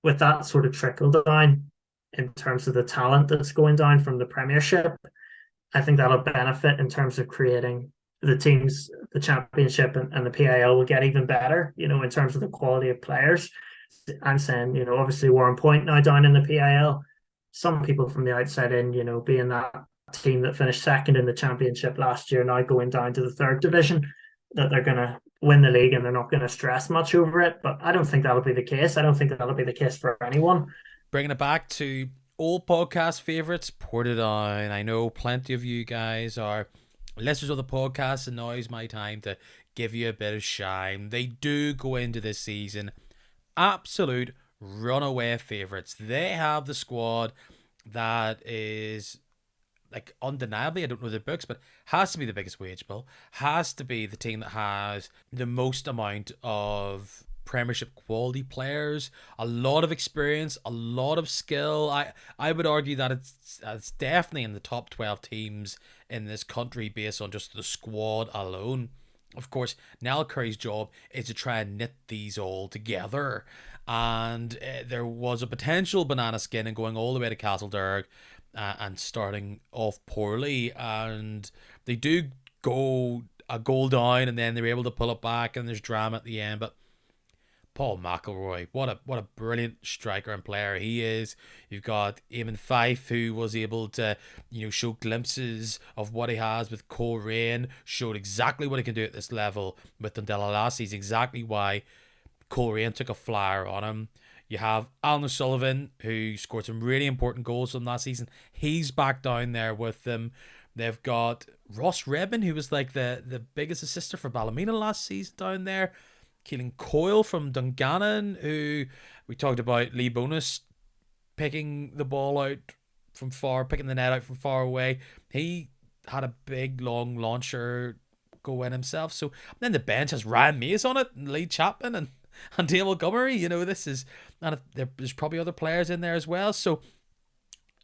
with that sort of trickle down in terms of the talent that's going down from the Premiership, I think that'll benefit in terms of creating the teams, the Championship and the PIL will get even better, in terms of the quality of players. I'm saying, obviously we're on point now down in the PIL. Some people from the outside in, being that team that finished second in the Championship last year, now going down to the third division, that they're going to win the league and they're not going to stress much over it. But I don't think that'll be the case. I don't think that'll be the case for anyone. Bringing it back to old podcast favourites, Portadown. I know plenty of you guys are listeners of the podcast, and now is my time to give you a bit of shine. They do go into this season absolute runaway favourites. They have the squad that is, like, undeniably, I don't know their books, but has to be the biggest wage bill, has to be the team that has the most amount of Premiership quality players, a lot of experience, a lot of skill. I would argue that it's definitely in the top 12 teams in this country based on just the squad alone. Of course, Nell Curry's job is to try and knit these all together. And there was a potential banana skin in going all the way to Castleberg and starting off poorly. And they do go a goal down and then they're able to pull it back and there's drama at the end. But Paul McElroy, what a brilliant striker and player he is. You've got Eamon Fife, who was able to, show glimpses of what he has with Coleraine, showed exactly what he can do at this level with Dundela last season, exactly why Coleraine took a flyer on him. You have Alan O'Sullivan, who scored some really important goals from last season. He's back down there with them. They've got Ross Redmond, who was like the biggest assister for Ballymena last season down there. Keelan Coyle from Dungannon, who we talked about Lee Bonus picking the ball out from far, picking the net out from far away. He had a big, long launcher go in himself. So then the bench has Ryan Mays on it, and Lee Chapman, and Dale Montgomery. This is, and there's probably other players in there as well. So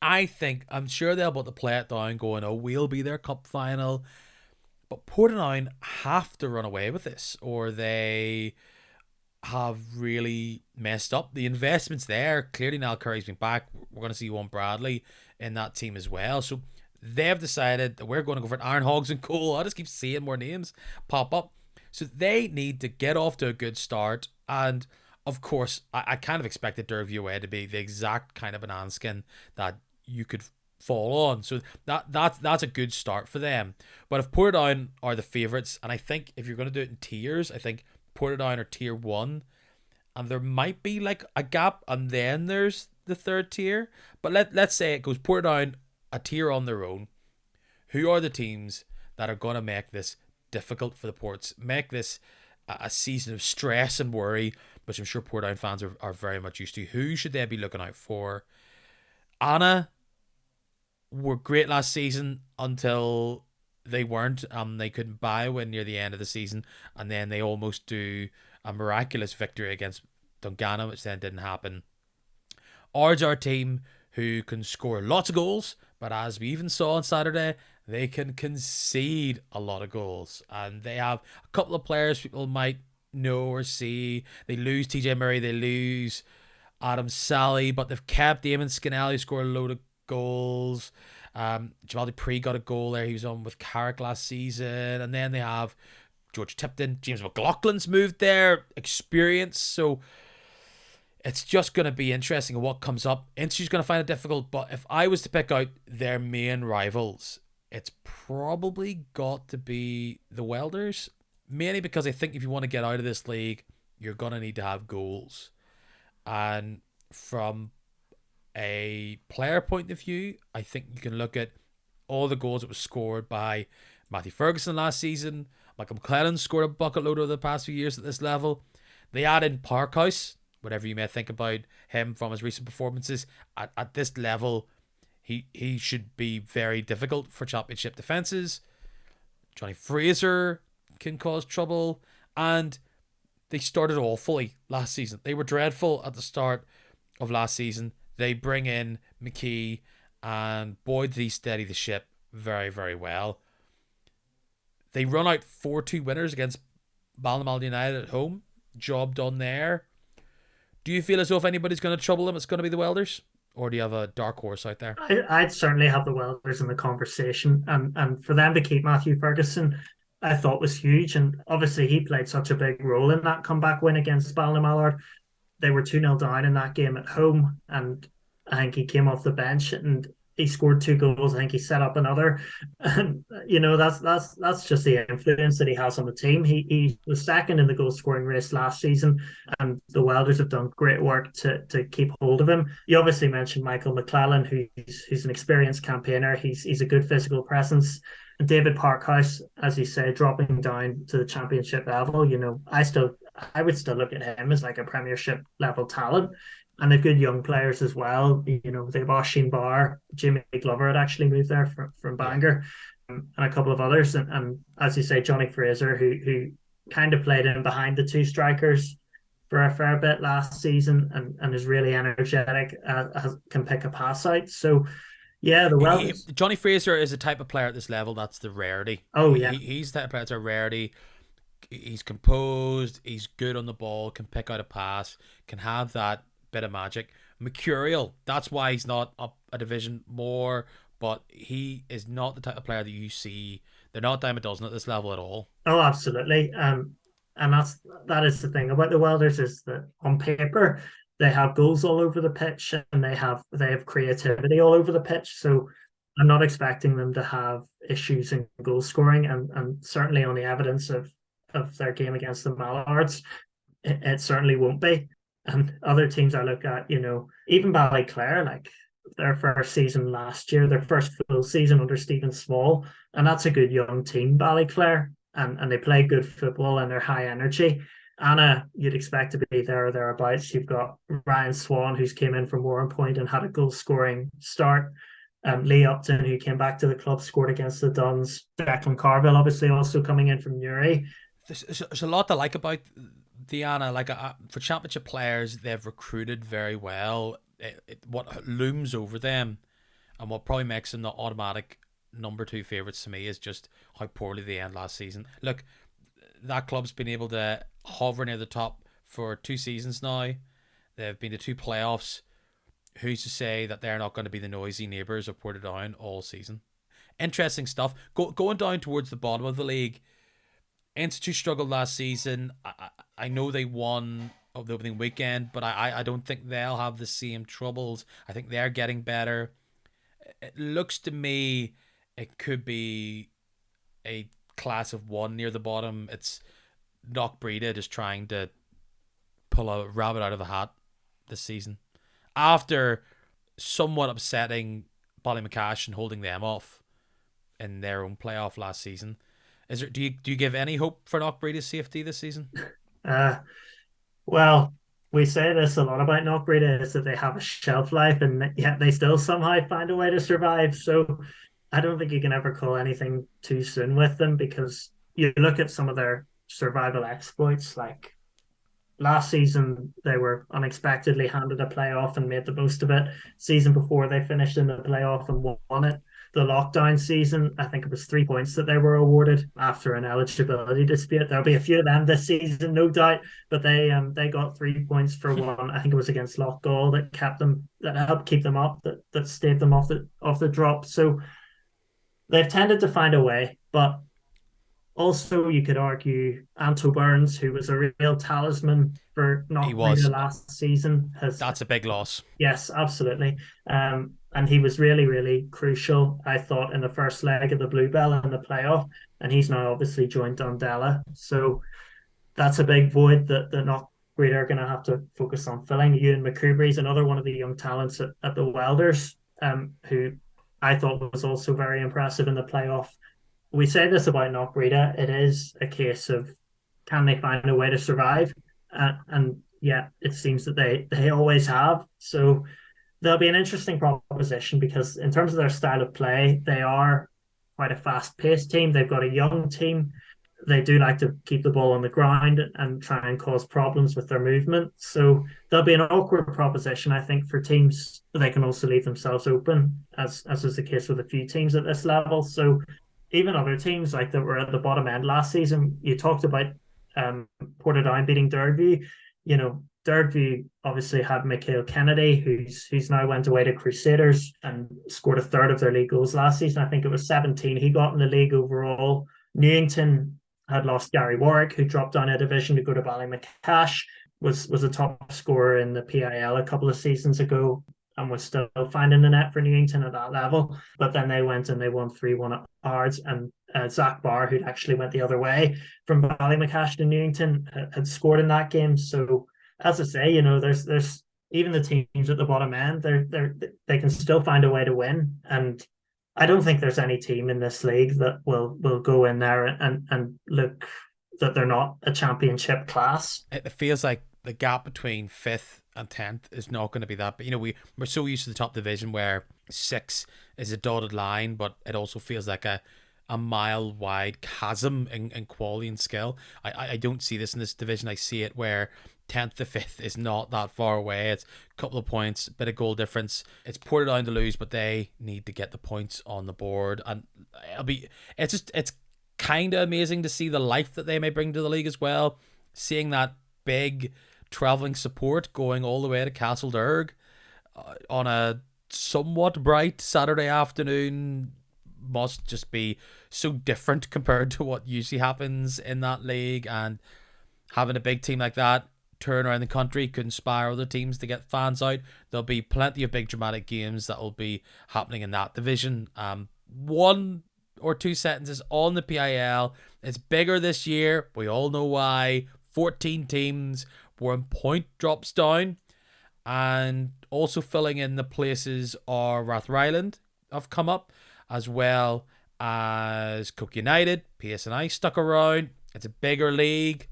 I'm sure they'll about to play it down going, oh, we'll be their cup final. But Portadown have to run away with this, or they have really messed up. The investment's there. Clearly, now Curry's been back. We're going to see Owen Bradley in that team as well. So they've decided that we're going to go for Iron Hogs and Cole. I just keep seeing more names pop up. So they need to get off to a good start. And of course, I kind of expected Derby away to be the exact kind of banana skin that you could fall on. So that's a good start for them. But if Portadown are the favourites, and I think if you're going to do it in tiers, I think Portadown are tier 1, and there might be like a gap, and then there's the third tier. But let's say it goes Portadown a tier on their own. Who are the teams that are going to make this difficult for the Ports, make this a season of stress and worry, which I'm sure Portadown fans are very much used to? Who should they be looking out for? Anna were great last season until they weren't. They couldn't buy a win near the end of the season, and then they almost do a miraculous victory against Dungannon, which then didn't happen. Ours are a team who can score lots of goals, but as we even saw on Saturday, they can concede a lot of goals, and they have a couple of players people might know or see. They lose TJ Murray, they lose Adam Sally, but they've kept Damon Skinelli, who scored a load of goals. Jamal Dupree got a goal there. He was on with Carrick last season. And then they have George Tipton. James McLaughlin's moved there. Experience. So it's just going to be interesting in what comes up. Institute's going to find it difficult. But if I was to pick out their main rivals, it's probably got to be the Welders. Mainly because I think if you want to get out of this league, you're going to need to have goals. And from a player point of view, I think you can look at all the goals that were scored by Matthew Ferguson last season. Michael McClellan scored a bucket load over the past few years at this level. They add in Parkhouse, whatever you may think about him from his recent performances. At this level, he should be very difficult for championship defences. Johnny Fraser can cause trouble. And they started awfully last season. They were dreadful at the start of last season. They bring in McKee, and boy, did he steady the ship very, very well. They run out 4-2 winners against Ballinamallard United at home. Job done there. Do you feel as though if anybody's going to trouble them, it's going to be the Welders? Or do you have a dark horse out there? I'd certainly have the Welders in the conversation. And for them to keep Matthew Ferguson, I thought was huge. And obviously he played such a big role in that comeback win against Ballinamallard. They were 2-0 down in that game at home, and I think he came off the bench and he scored 2 goals. I think he set up another. And that's just the influence that he has on the team. He was second in the goal scoring race last season, and the Welders have done great work to keep hold of him. You obviously mentioned Michael McClellan, who's an experienced campaigner. He's a good physical presence. And David Parkhouse, as you say, dropping down to the championship level. I would still look at him as like a Premiership level talent. And they've good young players as well. They've Oshin Barr, Jimmy Glover had actually moved there from Bangor, and a couple of others. And as you say, Johnny Fraser, who kind of played in behind the two strikers for a fair bit last season and is really energetic, can pick a pass out. So yeah, the Welders. Johnny Fraser is a type of player at this level that's the rarity. Oh yeah, He's the type of player that's a rarity. He's composed, he's good on the ball, can pick out a pass, can have that bit of magic. Mercurial, that's why he's not up a division more, but he is not the type of player that you see. They're not dime a dozen at this level at all. oh absolutely. And that is the thing about the Welders is that on paper they have goals all over the pitch and they have creativity all over the pitch. So I'm not expecting them to have issues in goal scoring, and certainly on the evidence of their game against the Mallards, it certainly won't be. And other teams I look at, even Ballyclare, like their first season last year, their first full season under Stephen Small, and that's a good young team, Ballyclare, and they play good football and they're high energy. Anna, you'd expect to be there or thereabouts. You've got Ryan Swan, who's came in from Warrenpoint and had a goal scoring start. Lee Upton, who came back to the club, scored against the Duns. Declan Carville, obviously, also coming in from Newry. There's a lot to like about Diana. Like for championship players, they've recruited very well. What looms over them, and what probably makes them the automatic number two favourites to me, is just how poorly they end last season. Look, that club's been able to hover near the top for 2 seasons now. They've been to 2 playoffs. Who's to say that they're not going to be the noisy neighbours of Portadown all season? Interesting stuff. Going down towards the bottom of the league, Institute struggled last season. I know they won of the opening weekend, but I don't think they'll have the same troubles. I think they're getting better. It looks to me it could be a class of 1 near the bottom. It's Knockbreda just trying to pull a rabbit out of a hat this season, after somewhat upsetting Ballymacash and holding them off in their own playoff last season. Do you give any hope for Knockbreda's safety this season? Well, we say this a lot about Knockbreda, is that they have a shelf life and yet they still somehow find a way to survive. So I don't think you can ever call anything too soon with them, because you look at some of their survival exploits, like last season they were unexpectedly handed a playoff and made the most of it. Season before, they finished in the playoff and won it. The lockdown season, I think it was 3 points that they were awarded after an eligibility dispute. There'll be a few of them this season, no doubt, but they got 3 points for one. I think it was against Loughgall that helped keep them up, that staved them off the drop. So they've tended to find a way, but also you could argue Anto Burns, who was a real talisman for Knockbreda last season, that's a big loss. Yes, absolutely. And he was really, really crucial, I thought, in the first leg of the Bluebell in the playoff. And he's now obviously joined Dundela. So that's a big void that Knockbreda are going to have to focus on filling. Ewan McCoubrey is another one of the young talents at the Welders, who I thought was also very impressive in the playoff. We say this about Knockbreda. It is a case of, can they find a way to survive? And yeah, it seems that they always have. So they'll be an interesting proposition, because in terms of their style of play, they are quite a fast-paced team. They've got a young team. They do like to keep the ball on the ground and try and cause problems with their movement. So they'll be an awkward proposition, I think, for teams. They can also leave themselves open, as is the case with a few teams at this level. So even other teams like that were at the bottom end last season, you talked about Portadown beating Derby. Derby obviously had Mikhail Kennedy, who's now went away to Crusaders and scored a third of their league goals last season. I think it was 17 he got in the league overall. Newington had lost Gary Warwick, who dropped down a division to go to Ballymacash, was a top scorer in the PIL a couple of seasons ago, and was still finding the net for Newington at that level. But then they went and they won 3-1 at Ards, and Zach Barr, who'd actually went the other way from Ballymacash to Newington, had scored in that game. So as I say, there's even the teams at the bottom end, they can still find a way to win. And I don't think there's any team in this league that will go in there and look that they're not a championship class. It feels like the gap between 5th and 10th is not going to be that. But we're so used to the top division where 6 is a dotted line, but it also feels like a mile wide chasm in quality and skill. I don't see this in this division. I see it where 10th to 5th is not that far away. It's a couple of points, bit of goal difference. It's Portadown to lose, but they need to get the points on the board, and it's kind of amazing to see the life that they may bring to the league as well. Seeing that big travelling support going all the way to Castledurg on a somewhat bright Saturday afternoon must just be so different compared to what usually happens in that league, and having a big team like that turn around the country could inspire other teams to get fans out. There'll be plenty of big dramatic games that will be happening in that division. One or two sentences on the PIL. It's bigger this year. We all know why. 14 teams, 1 point drops down, and also filling in the places are Rathryland have come up, as well as Cook United, PSNI stuck around. It's a bigger league.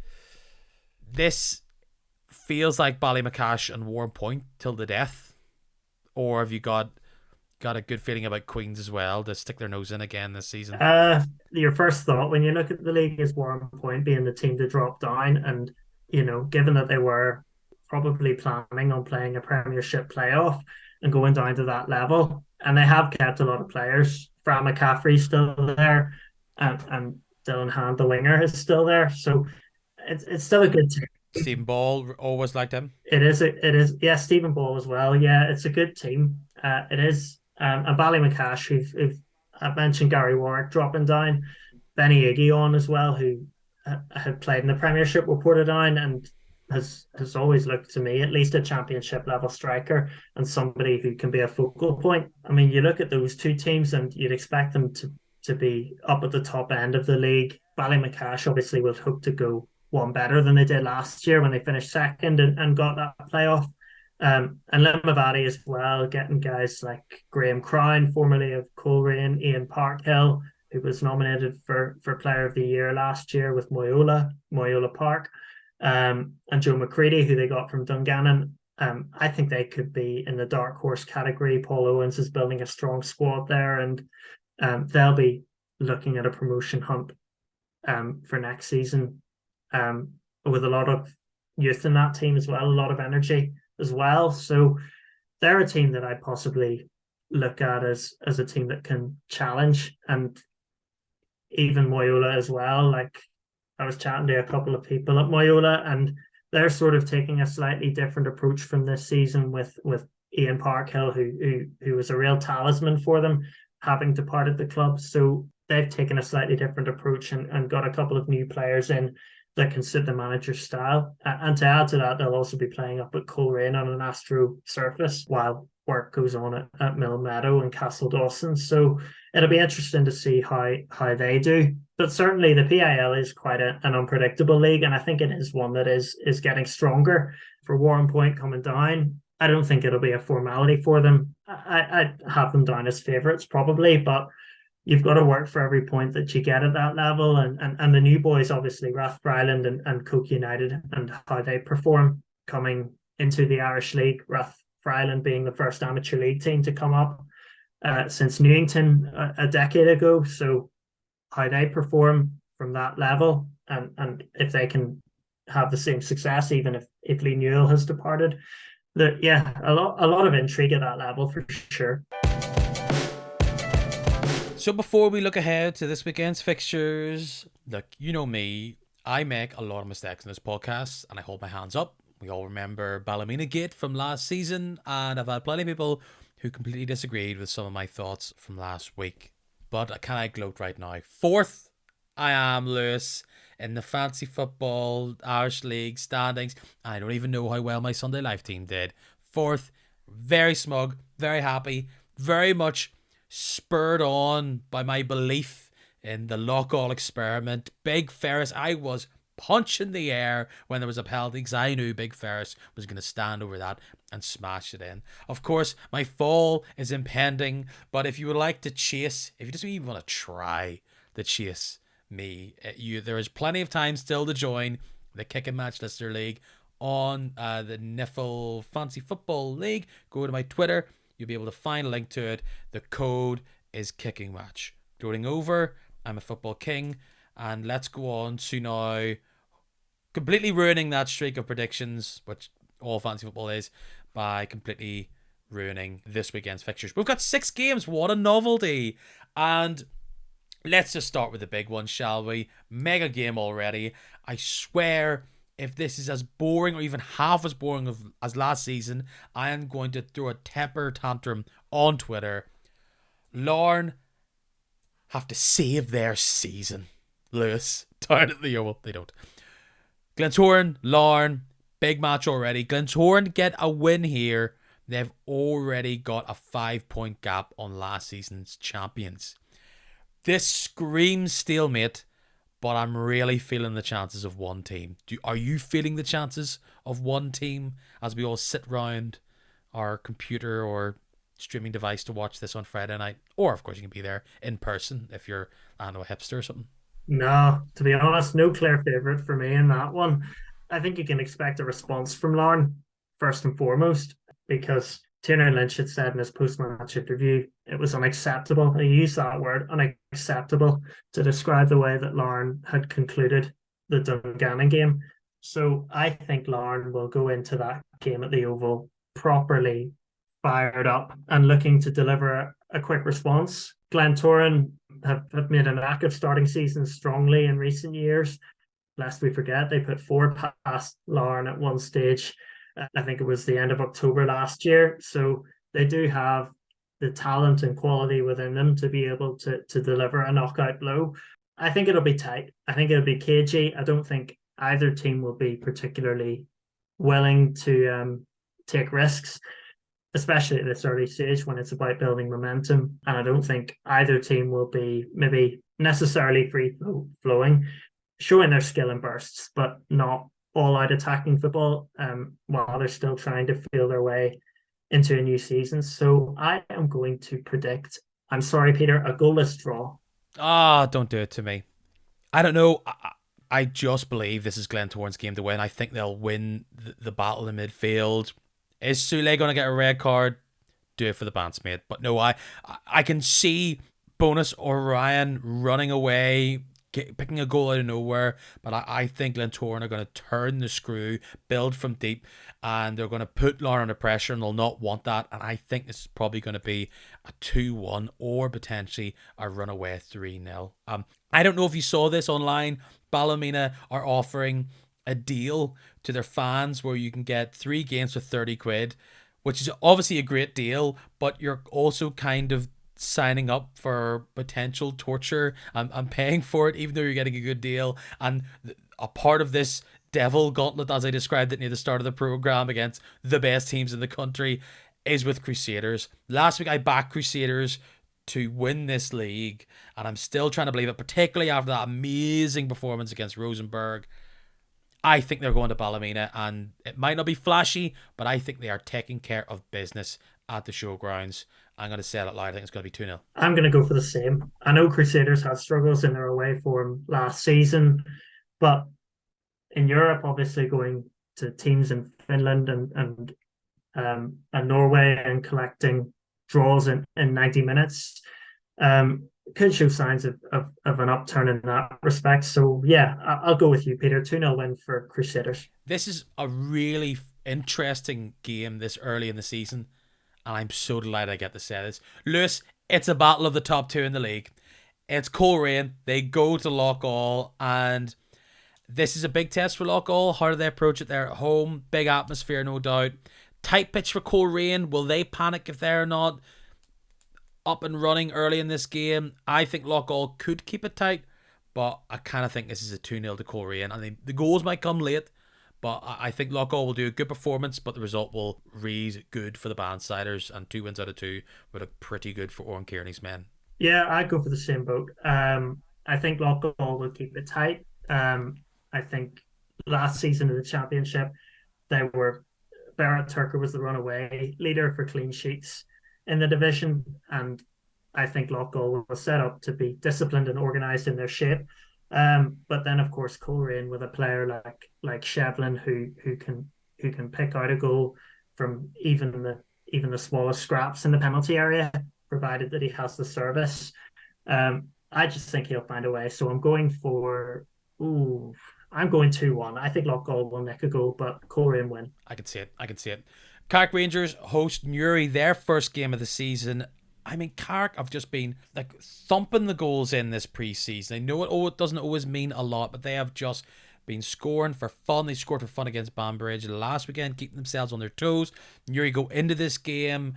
This feels like Ballymacash and Warrenpoint till the death. Or have you got a good feeling about Queens as well to stick their nose in again this season? Your first thought when you look at the league is Warrenpoint being the team to drop down, and given that they were probably planning on playing a Premiership playoff and going down to that level, and they have kept a lot of players. Fran McCaffrey's still there, and Dylan Hand, the winger, is still there. So it's still a good team. Stephen Ball, always liked him. It is. Yeah, Stephen Ball as well. Yeah, it's a good team. It is. And Ballymacash, who've I've mentioned Gary Warwick dropping down, Benny Iggy on as well, who had played in the Premiership with Portadown and has always looked to me at least a championship level striker and somebody who can be a focal point. I mean, you look at those two teams and you'd expect them to be up at the top end of the league. Ballymacash obviously would hope to go one better than they did last year when they finished second and got that playoff. And Limavady as well, getting guys like Graham Crown, formerly of Coleraine, Ian Parkhill, who was nominated for Player of the Year last year with Moyola Park, and Joe McCready, who they got from Dungannon. I think they could be in the dark horse category. Paul Owens is building a strong squad there, and they'll be looking at a promotion hunt for next season, with a lot of youth in that team as well, a lot of energy as well. So they're a team that I possibly look at as a team that can challenge, and even Moyola as well. Like, I was chatting to a couple of people at Moyola, and they're sort of taking a slightly different approach from this season with Ian Parkhill, who was a real talisman for them, having departed the club. So they've taken a slightly different approach and got a couple of new players in that can suit the manager's style. And to add to that, they'll also be playing up at Coleraine on an Astro surface while work goes on at Mill Meadow and Castle Dawson. So it'll be interesting to see how they do. But certainly the PIL is quite an unpredictable league, and I think it is one that is getting stronger. For Warrenpoint coming down, I don't think it'll be a formality for them. I have them down as favourites probably, but you've got to work for every point that you get at that level. And the new boys, obviously, Rathryland and Cook United, and how they perform coming into the Irish League. Rathryland being the first amateur league team to come up since Newington a decade ago. So how they perform from that level, and if they can have the same success, even if Lee Newell has departed. A lot of intrigue at that level for sure. So before we look ahead to this weekend's fixtures, look, you know me, I make a lot of mistakes in this podcast, and I hold my hands up. We all remember Ballymena Gate from last season, and I've had plenty of people who completely disagreed with some of my thoughts from last week. But can I gloat right now? Fourth, I am, Lewis, in the fancy football Irish League standings. I don't even know how well my Sunday Life team did. Fourth, very smug, very happy, very much spurred on by my belief in the lock-all experiment. Big Ferris, I was punching the air when there was a penalty because I knew Big Ferris was going to stand over that and smash it in. Of course, my fall is impending, but if you would like to chase, if you just even want to try to chase me, there is plenty of time still to join the Kick and Match Lister League on the NIFL Fancy Football League. Go to my Twitter. You'll be able to find a link to it. The code is Kicking Match. Gloating over, I'm a football king. And let's go on to now completely ruining that streak of predictions, which all fantasy football is, by completely ruining this weekend's fixtures. We've got 6 games. What a novelty. And let's just start with the big one, shall we? Mega game already. I swear, if this is as boring or even half as boring as last season, I am going to throw a temper tantrum on Twitter. Larne have to save their season. Lewis, down at the Oval. They don't. Glentoran, Larne, big match already. Glentoran get a win here. They've already got a 5-point gap on last season's champions. This screams stalemate, but I'm really feeling the chances of one team. Are you feeling the chances of one team as we all sit round our computer or streaming device to watch this on Friday night? Or, of course, you can be there in person if you're, I don't know, a hipster or something. No, to be honest, no clear favourite for me in that one. I think you can expect a response from Larne, first and foremost, because Tiernan Lynch had said in his post-match interview it was unacceptable. He used that word, unacceptable, to describe the way that Larne had concluded the Dungannon game. So I think Larne will go into that game at the Oval properly fired up and looking to deliver a quick response. Glentoran have made a knack of starting seasons strongly in recent years. Lest we forget, they put 4 past Larne at one stage. I think it was the end of October last year. So they do have the talent and quality within them to be able to deliver a knockout blow. I think it'll be tight. I think it'll be cagey. I don't think either team will be particularly willing to take risks, especially at this early stage when it's about building momentum. And I don't think either team will be maybe necessarily free-flowing, showing their skill in bursts, but not all-out attacking football while they're still trying to feel their way into a new season. So I am going to predict, I'm sorry, Peter, a goalless draw. Don't do it to me. I don't know. I just believe this is Glentoran's game to win. I think they'll win the battle in midfield. Is Soule going to get a red card? Do it for the Bants, mate. But no, I can see Bonus or Ryan running away, picking a goal out of nowhere. But I think Glentoran are going to turn the screw, build from deep, and they're going to put Larne under pressure, and they'll not want that. And I think this is probably going to be a 2-1 or potentially a runaway 3-0. I don't know if you saw this online. Ballymena are offering a deal to their fans where you can get 3 games for 30 quid, which is obviously a great deal, but you're also kind of signing up for potential torture and paying for it, even though you're getting a good deal. And a part of this devil gauntlet, as I described it near the start of the program, against the best teams in the country is with Crusaders. Last week I backed Crusaders to win this league, and I'm still trying to believe it, particularly after that amazing performance against Rosenborg. I think they're going to Ballymena, and it might not be flashy, but I think they are taking care of business at the showgrounds. I'm going to say it out loud. I think it's going to be 2-0. I'm going to go for the same. I know Crusaders had struggles in their away form last season, but in Europe, obviously going to teams in Finland and Norway and collecting draws in 90 minutes could show signs of an upturn in that respect. So yeah, I'll go with you, Peter. 2-0 win for Crusaders. This is a really interesting game this early in the season, and I'm so delighted I get to say this. Lewis, it's a battle of the top 2 in the league. It's Coleraine. They go to Loughgall, and this is a big test for Loughgall. How do they approach it there at home? Big atmosphere, no doubt. Tight pitch for Coleraine. Will they panic if they're not up and running early in this game? I think Loughgall could keep it tight, but I kind of think this is a 2-0 to Coleraine. I think the goals might come late, but I think Loughgall will do a good performance, but the result will read good for the Bandsiders, and 2 wins out of 2 would look pretty good for Oran Kearney's men. Yeah, I'd go for the same boat. I think Loughgall will keep it tight. I think last season of the championship, Barrett Turker was the runaway leader for clean sheets in the division, and I think Loughgall was set up to be disciplined and organised in their shape. But then, of course, Coleraine with a player like Shevlin who can pick out a goal from even the smallest scraps in the penalty area, provided that he has the service. I just think he'll find a way. So I'm going for I'm going 2-1. I think Loughgall will nick a goal, but Coleraine win. I can see it. I can see it. Carrick Rangers host Newry, their first game of the season. I mean, Carrick have just been like thumping the goals in this pre-season. I know it doesn't always mean a lot, but they have just been scoring for fun. They scored for fun against Banbridge last weekend, keeping themselves on their toes. Newry go into this game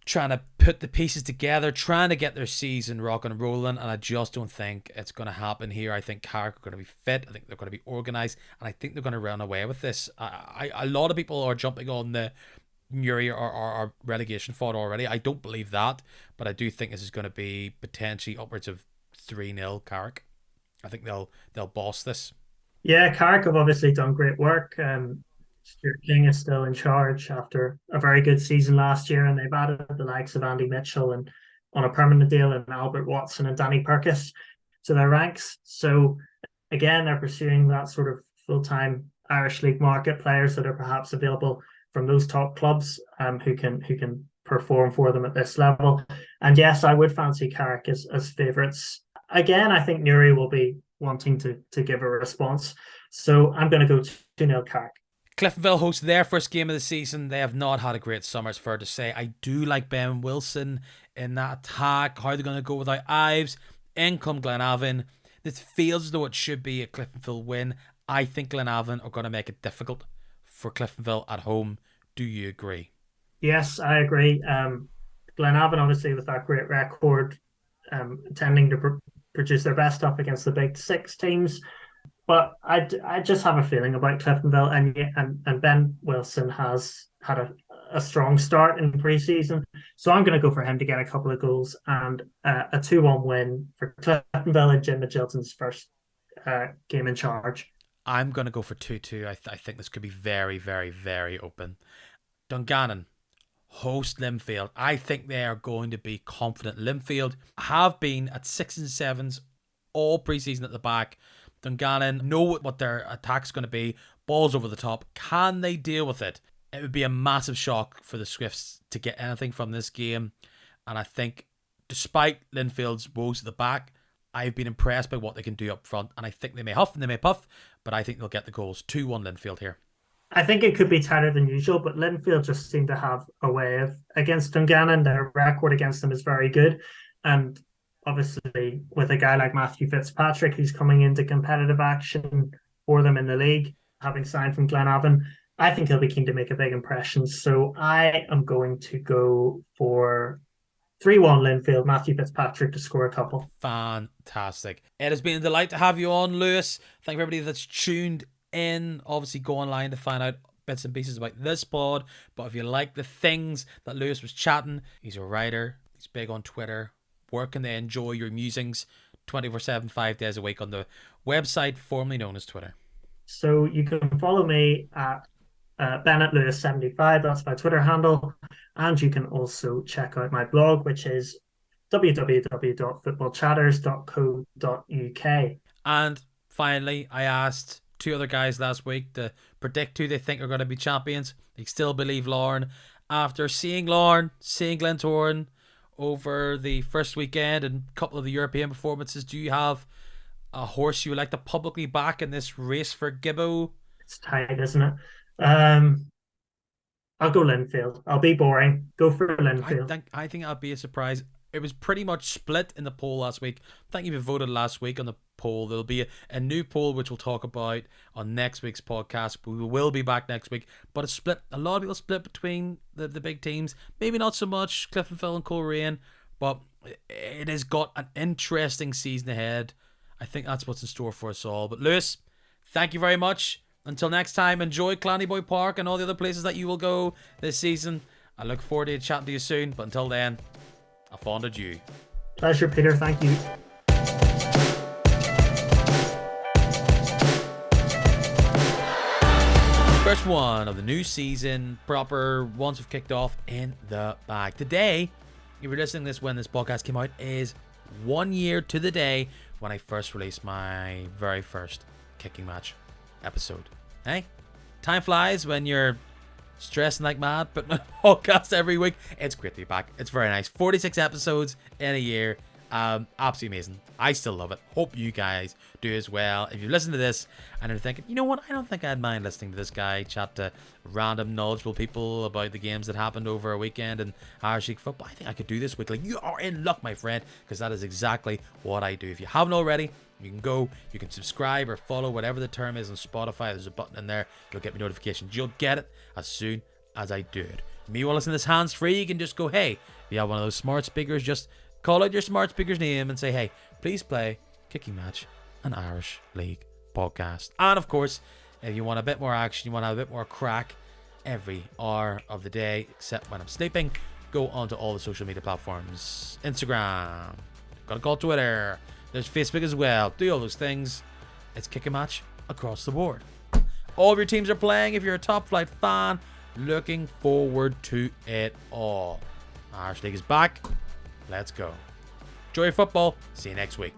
trying to put the pieces together, trying to get their season rocking and rolling, and I just don't think it's going to happen here. I think Carrick are going to be fit. I think they're going to be organised, and I think they're going to run away with this. A lot of people are jumping on the Newry or relegation fought already. I don't believe that, but I do think this is going to be potentially upwards of 3-0 Carrick. I think they'll boss this. Yeah, Carrick have obviously done great work. Stuart King is still in charge after a very good season last year, and they've added the likes of Andy Mitchell and on a permanent deal, and Albert Watson and Danny Purkis to their ranks. So again, they're pursuing that sort of full-time Irish League market players that are perhaps available from those top clubs, who can perform for them at this level. And yes, I would fancy Carrick as favourites. Again, I think Newry will be wanting to give a response. So I'm going to go 2-0 Carrick. Cliftonville host their first game of the season. They have not had a great summer, it's fair to say. I do like Ben Wilson in that attack. How are they going to go without Ives? In come Glenavon. This feels as though it should be a Cliftonville win. I think Glenavon are going to make it difficult for Cliftonville at home. Do you agree? Yes, I agree. Glenavon, obviously, with that great record, tending to produce their best up against the big six teams. But I just have a feeling about Cliftonville, and Ben Wilson has had a strong start in pre-season. So I'm going to go for him to get a couple of goals and a 2-1 win for Cliftonville and Jim Magilton's first game in charge. I'm going to go for 2-2. I think this could be very, very, very open. Dungannon host Linfield. I think they are going to be confident. Linfield have been at 6 and 7s all pre-season at the back. Dungannon know what their attack's going to be. Balls over the top. Can they deal with it? It would be a massive shock for the Swifts to get anything from this game. And I think, despite Linfield's woes at the back, I've been impressed by what they can do up front. And I think they may huff and they may puff, but I think they'll get the goals. 2-1 Linfield here. I think it could be tighter than usual, but Linfield just seem to have a way of, against Dungannon, their record against them is very good. And obviously, with a guy like Matthew Fitzpatrick, who's coming into competitive action for them in the league, having signed from Glenavon, I think he'll be keen to make a big impression. So I am going to go for 3-1 Linfield, Matthew Fitzpatrick to score a couple. Fantastic. It has been a delight to have you on, Lewis. Thank you everybody that's tuned in. Obviously, go online to find out bits and pieces about this pod. But if you like the things that Lewis was chatting, he's a writer, he's big on Twitter. Where can they enjoy your musings 24/7, 5 days a week on the website formerly known as Twitter? So you can follow me at Bennett Lewis 75. That's my Twitter handle. And you can also check out my blog, which is www.footballchatters.co.uk. And finally, I asked 2 other guys last week to predict who they think are going to be champions. They still believe Larne. After seeing Larne, seeing Glentoran over the first weekend and a couple of the European performances, do you have a horse you would like to publicly back in this race for Gibbo? It's tight, isn't it? I'll go Linfield. I'll be boring. Go for Linfield. I think that'd be a surprise. It was pretty much split in the poll last week. Thank you for voted last week on the poll. There'll be a new poll which we'll talk about on next week's podcast. We will be back next week, but it's split. A lot of people split between the big teams. Maybe not so much Cliftonville and Coleraine, but it has got an interesting season ahead. I think that's what's in store for us all. But Lewis, thank you very much. Until next time, enjoy Clannyboy Park and all the other places that you will go this season. I look forward to chatting to you soon, but until then, I fondled you. Pleasure, Peter. Thank you. First one of the new season, proper ones have kicked off in the bag. Today, if you're listening to this when this podcast came out, is 1 year to the day when I first released my very first kicking match episode. Hey, time flies when you're stressing like mad, but my podcast every week. It's great to be back. It's very nice. 46 episodes in a year. Absolutely amazing. I still love it. Hope you guys do as well. If you listen to this and are thinking, you know what, I don't think I'd mind listening to this guy chat to random knowledgeable people about the games that happened over a weekend in Irish League football, I think I could do this weekly. You are in luck, my friend, because that is exactly what I do. If you haven't already, you can go, you can subscribe or follow, whatever the term is on Spotify. There's a button in there. You'll get me notifications. You'll get it as soon as I do it. Me, while listening to this hands-free, you can just go, hey, if you have one of those smart speakers, just call out your smart speaker's name and say, hey, please play Kicking Match, an Irish League podcast. And of course, if you want a bit more action, you want to have a bit more crack every hour of the day, except when I'm sleeping, go onto all the social media platforms. Instagram, gotta call Twitter, there's Facebook as well. Do all those things. It's Kicking Match across the board. All of your teams are playing. If you're a top flight fan, looking forward to it all. Irish League is back. Let's go. Enjoy your football. See you next week.